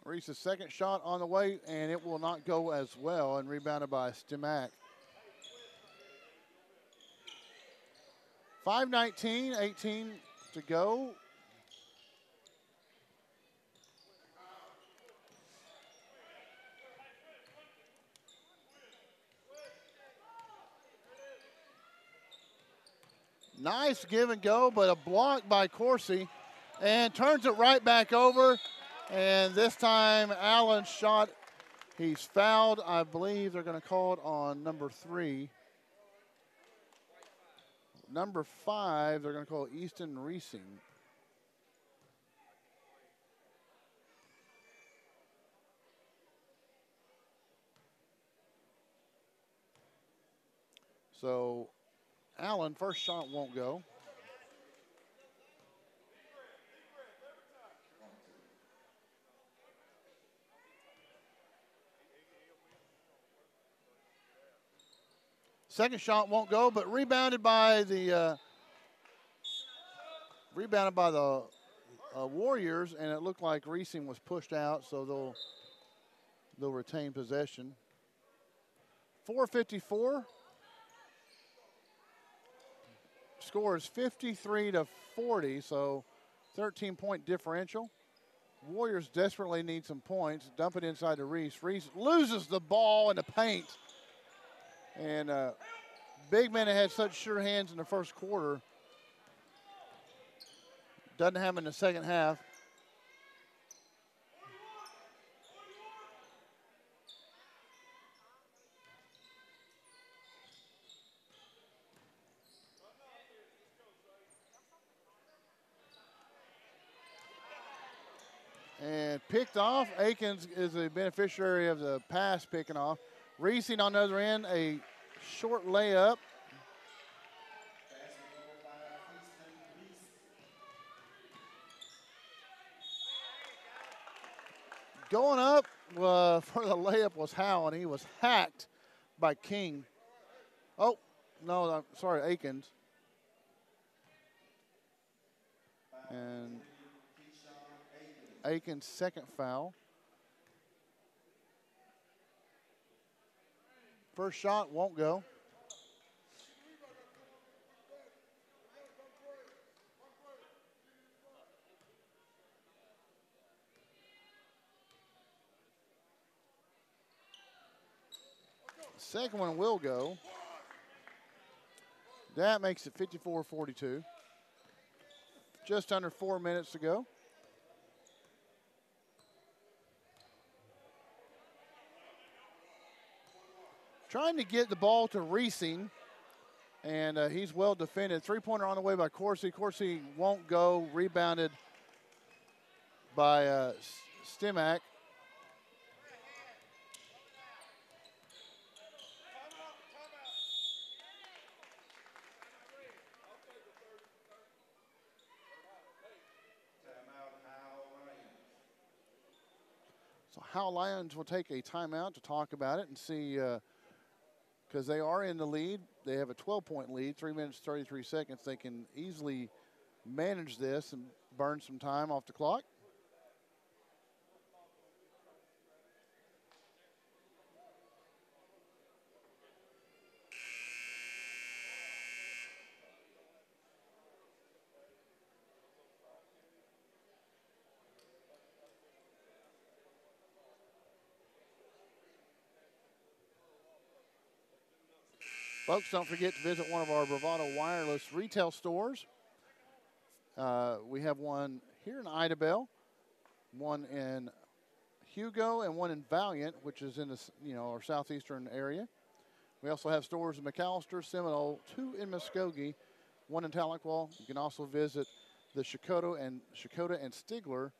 Reese's second shot on the way, and it will not go as well, and rebounded by Stimac. 5:19, 18 to go. Nice give and go, but a block by Corsi, and turns it right back over. And this time, Allen's shot, he's fouled. I believe they're going to call it on number 3. Number 5, they're going to call Easton Reesing. So Allen, first shot won't go. Second shot won't go, but rebounded by the Warriors, and it looked like Reesing was pushed out, so they'll retain possession. 4:54. Score is 53 to 40, so 13-point differential. Warriors desperately need some points. Dump it inside to Reese. Reese loses the ball in the paint. And big men had such sure hands in the first quarter. Doesn't have in the second half. And picked off. Aikens is the beneficiary of the pass picking off. Reesing on the other end, a short layup. Going up for the layup was Howe, and he was hacked by King. Oh, no, I'm sorry, Aikens. And Aikens' second foul. First shot won't go. Second one will go. That makes it 54-42. Just under 4 minutes to go. Trying to get the ball to Reesing, and he's well defended. Three-pointer on the way by Corsi. Corsi won't go. Rebounded by Stimac. So Howe Lions will take a timeout to talk about it and see, because they are in the lead. They have a 12-point lead, 3 minutes, 33 seconds. They can easily manage this and burn some time off the clock. Folks, don't forget to visit one of our Bravado Wireless retail stores. We have one here in Idabel, one in Hugo, and one in Valiant, which is in the, our southeastern area. We also have stores in McAllister, Seminole, 2 in Muskogee, 1 in Tahlequah. You can also visit the Shakota and Stigler.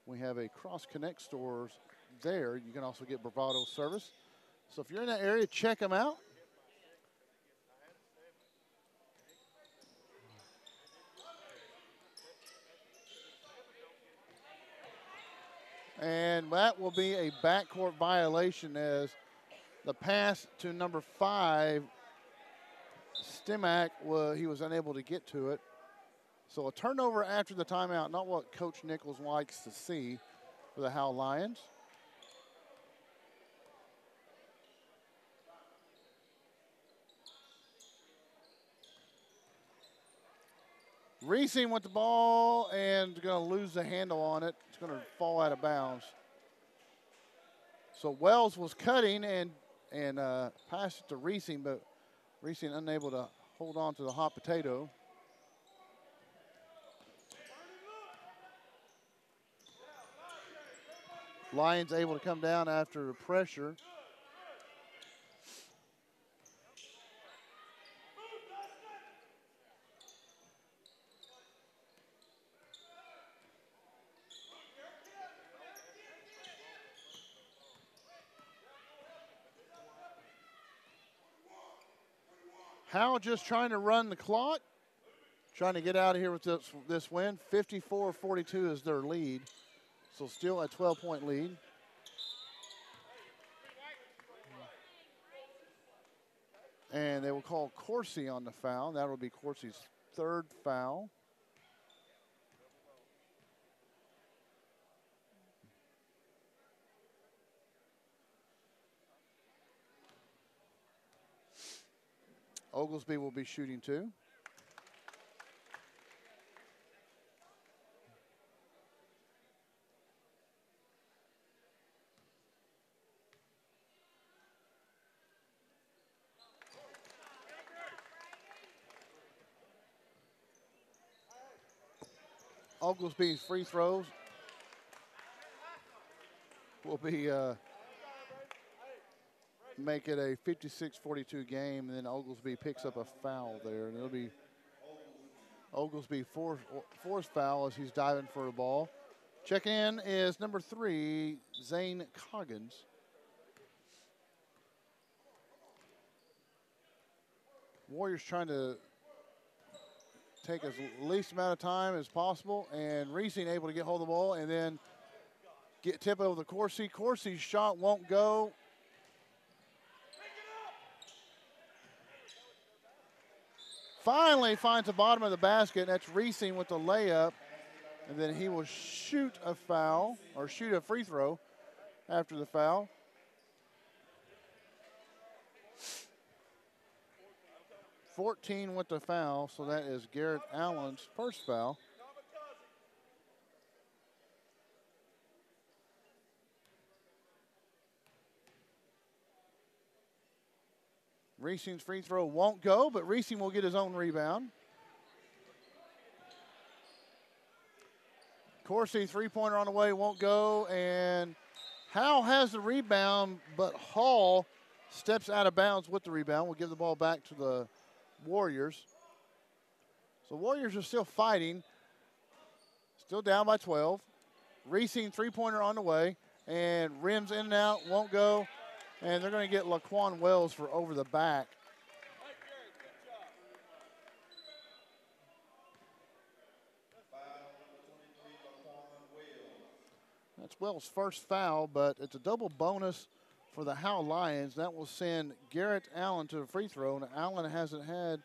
We have a Cross Connect stores there. You can also get Bravado service. So if you're in that area, check them out. And that will be a backcourt violation as the pass to number 5, Stimac, he was unable to get to it. So a turnover after the timeout, not what Coach Nichols likes to see for the Howe Lions. Reesing with the ball and going to lose the handle on it. It's going to fall out of bounds. So Wells was cutting and passed it to Reesing, but Reesing unable to hold on to the hot potato. Lions able to come down after pressure. Howe just trying to run the clock, trying to get out of here with this win. 54-42 is their lead, so still a 12-point lead. And they will call Corsi on the foul. That will be Corsi's 3rd foul. Oglesby will be shooting 2. Oglesby's free throws will be make it a 56-42 game, and then Oglesby picks up a foul there, and it'll be Oglesby fourth foul as he's diving for the ball. Checking in is number 3, Zane Coggins. Warriors trying to take as least amount of time as possible, and Reesing able to get hold of the ball and then get tip over the Corsi. Corsi's shot won't go. Finally finds the bottom of the basket, and that's Reesing with the layup. And then he will shoot a foul, or shoot a free throw after the foul. .14 with the foul, so that is Garrett Allen's first foul. Reesing's free throw won't go, but Reesing will get his own rebound. Coursey, three-pointer on the way, won't go, and Howe has the rebound, but Hall steps out of bounds with the rebound. We'll give the ball back to the Warriors. So Warriors are still fighting, still down by 12. Reesing, three-pointer on the way, and rims in and out, won't go, and they're going to get Laquan Wells for over the back. That's Wells' first foul, but it's a double bonus for the Howe Lions. That will send Garrett Allen to the free throw, and Allen hasn't had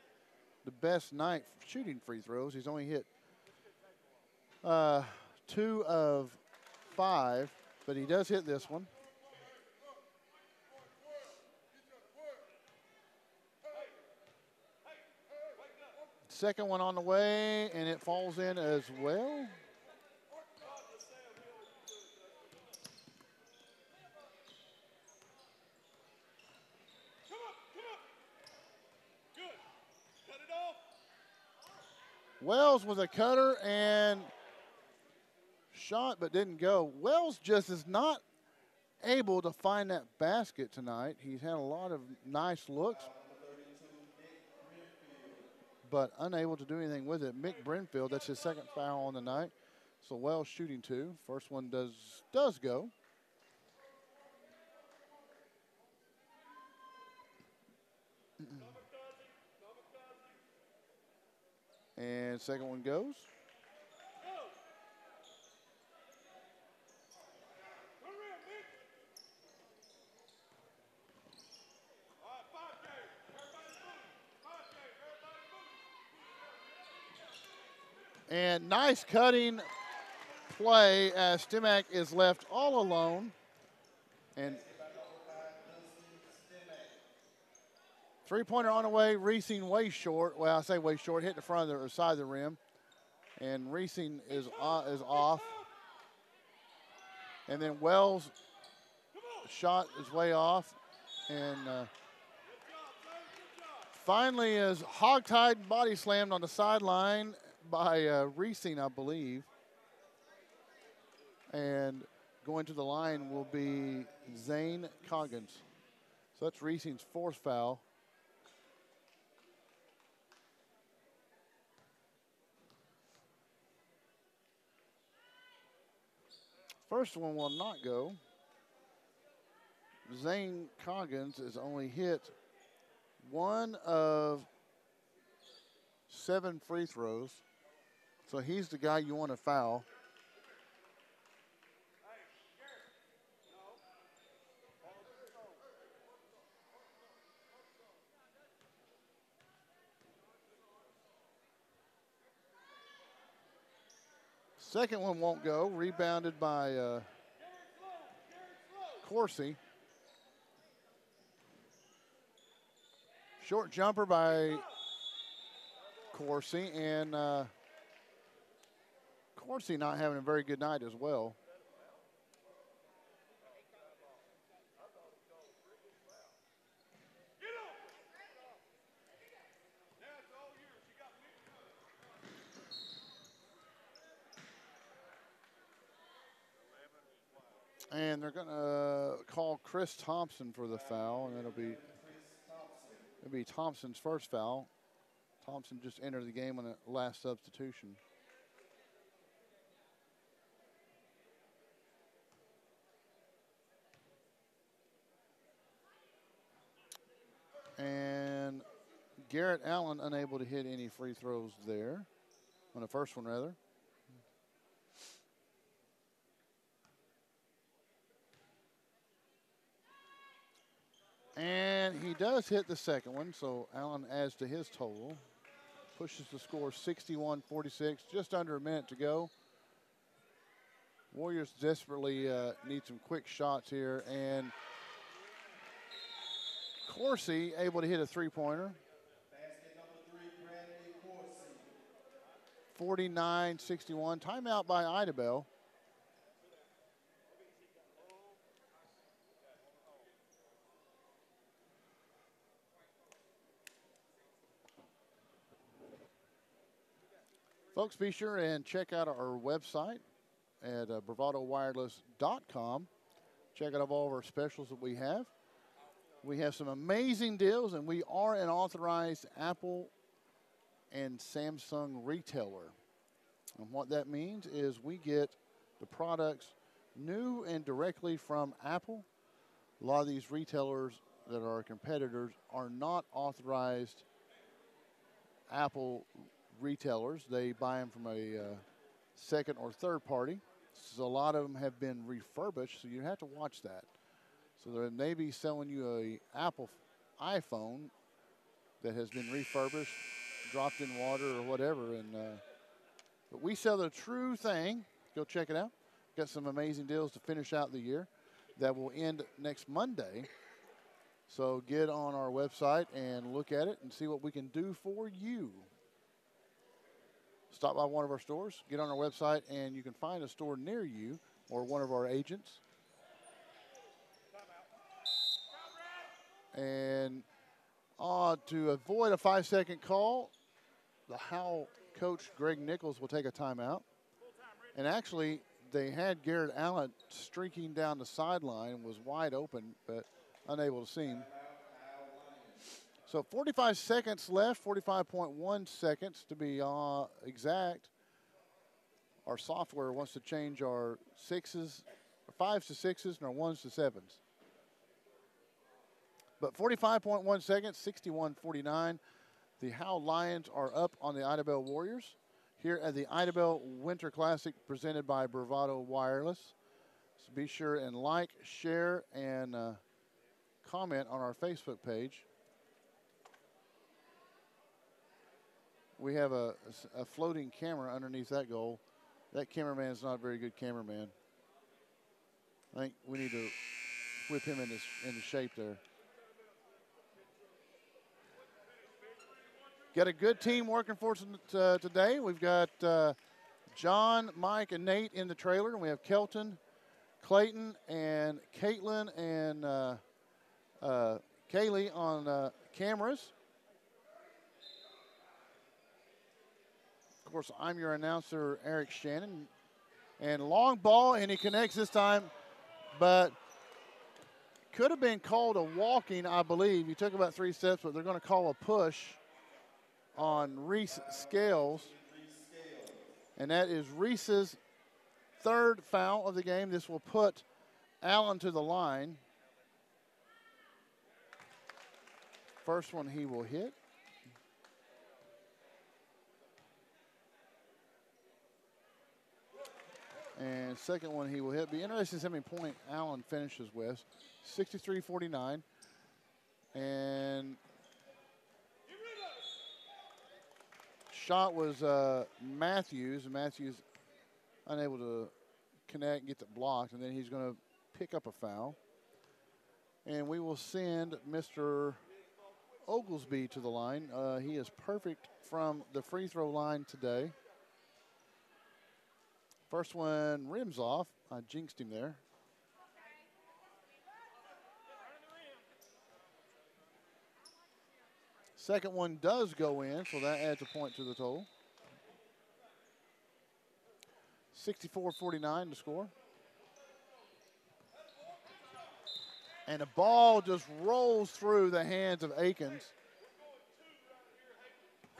the best night shooting free throws. He's only hit 2 of 5, but he does hit this one. Second one on the way, and it falls in as well. Wells with a cutter and shot, but didn't go. Wells just is not able to find that basket tonight. He's had a lot of nice looks, but unable to do anything with it. Mick Brinfield, that's his second foul on the night. So Wells shooting 2. First one does go. And second one goes. And nice cutting play as Stimac is left all alone. And three-pointer on the way, Reesing way short. Well, I say way short, hit the front of the side of the rim. And Reesing is off. And then Wells' shot is way off. And finally is hogtied and body slammed on the sideline by Reesing, I believe. And going to the line will be Zane Coggins. So that's Reesing's fourth foul. First one will not go. Zane Coggins has only hit 1 of 7 free throws. So he's the guy you want to foul. Second one won't go. Rebounded by Coursey. Short jumper by Coursey, and Coursey not having a very good night as well. And they're going to call Chris Thompson for the foul, and it'll be Thompson's first foul. Thompson just entered the game on a last substitution. And Garrett Allen unable to hit any free throws there, on the first one rather. And he does hit the second one, so Allen adds to his total. Pushes the score 61-46, just under a minute to go. Warriors desperately need some quick shots here, and Coursey able to hit a three-pointer. Basket number 3, Bradley Coursey. 49-61, timeout by Idabel. Folks, be sure and check out our website at bravadowireless.com. Check out all of our specials that we have. We have some amazing deals, and we are an authorized Apple and Samsung retailer. And what that means is we get the products new and directly from Apple. A lot of these retailers that are our competitors are not authorized Apple retailers. They buy them from a second or third party. So a lot of them have been refurbished, so you have to watch that. So they may be selling you a Apple iPhone that has been refurbished, dropped in water or whatever, and but we sell the true thing. Go check it out. Got some amazing deals to finish out the year that will end next Monday. So get on our website and look at it and see what we can do for you. Stop by one of our stores, get on our website, and you can find a store near you or one of our agents. And to avoid a 5-second call, the Howe coach, Greg Nichols, will take a timeout. And actually, they had Garrett Allen streaking down the sideline, was wide open, but unable to see him. So 45 seconds left, 45.1 seconds to be exact. Our software wants to change our 5s to 6s and our 1s to 7s. But 45.1 seconds, 61-49. The Howe Lions are up on the Idabel Warriors here at the Idabel Winter Classic presented by Bravado Wireless. So be sure and like, share, and comment on our Facebook page. We have a floating camera underneath that goal. That cameraman is not a very good cameraman. I think we need to whip him into shape there. Got a good team working for us today. We've got John, Mike, and Nate in the trailer. And we have Kelton, Clayton, and Caitlin, and Kaylee on cameras. Of course, I'm your announcer, Eric Shannon. And long ball, and he connects this time, but could have been called a walking, I believe. He took about 3 steps, but they're going to call a push on Reese Scales. And that is Reese's 3rd foul of the game. This will put Allen to the line. First one he will hit. And second one he will hit. Be interesting to see how many points Allen finishes with. 63-49. And shot was Matthews. Matthews unable to connect and get it blocked. And then he's going to pick up a foul. And we will send Mr. Oglesby to the line. He is perfect from the free throw line today. First one rims off. I jinxed him there. Second one does go in, so that adds a point to the total. 64-49 to score. And the ball just rolls through the hands of Akins.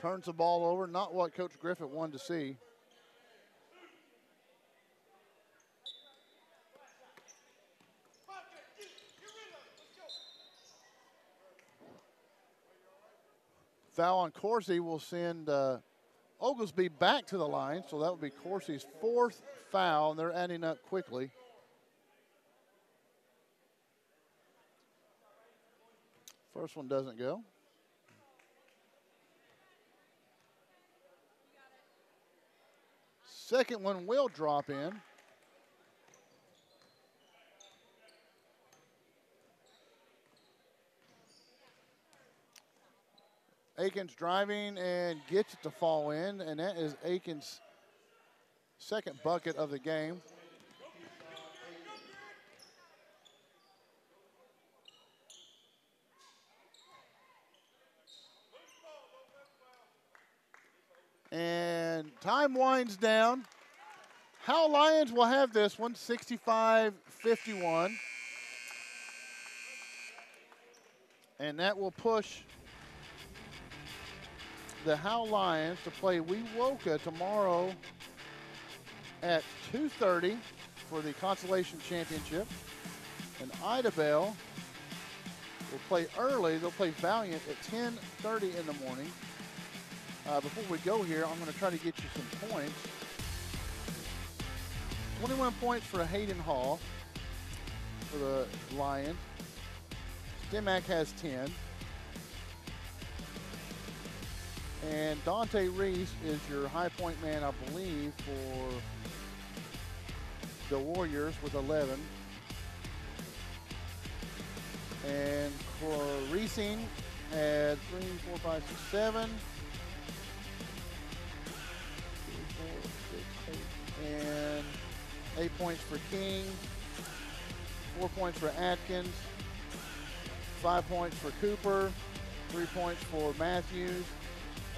Turns the ball over, not what Coach Griffith wanted to see. Foul on Corsi will send Oglesby back to the line, so that would be Corsi's 4th foul, and they're adding up quickly. First one doesn't go. Second one will drop in. Akins driving and gets it to fall in, and that is Akins' 2nd bucket of the game. And Time winds down. Howe Lions will have this one, 65-51. And that will push the Howe Lions to play Wewoka tomorrow at 2:30 for the Consolation Championship. And Idabel will play early. They'll play Valiant at 10:30 in the morning. Before we go here, I'm going to try to get you some points. 21 points for Hayden Hall for the Lions. Stimac has 10. And Dante Reese is your high point man, I believe, for the Warriors with 11. And Reesing had 3, 4, 5, 6, 7. 3, 4, 6, 8. And 8 points for King. 4 points for Atkins. 5 points for Cooper. 3 points for Matthews.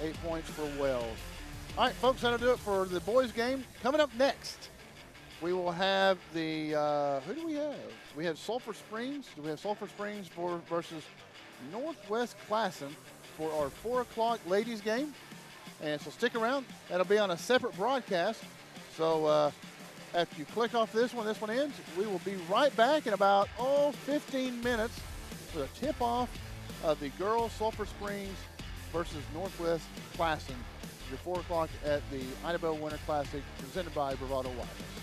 8 points for Wells. All right, folks, that'll do it for the boys' game. Coming up next, we will have the, who do we have? We have Sulphur Springs. Do we have Sulphur Springs versus Northwest Classen for our 4 o'clock ladies' game? And so stick around. That'll be on a separate broadcast. So after you click off this one ends. We will be right back in about, 15 minutes for the tip-off of the girls' Sulphur Springs versus Northwest Classen, your 4 o'clock at the Idabel Winter Classic presented by Bravado Wireless.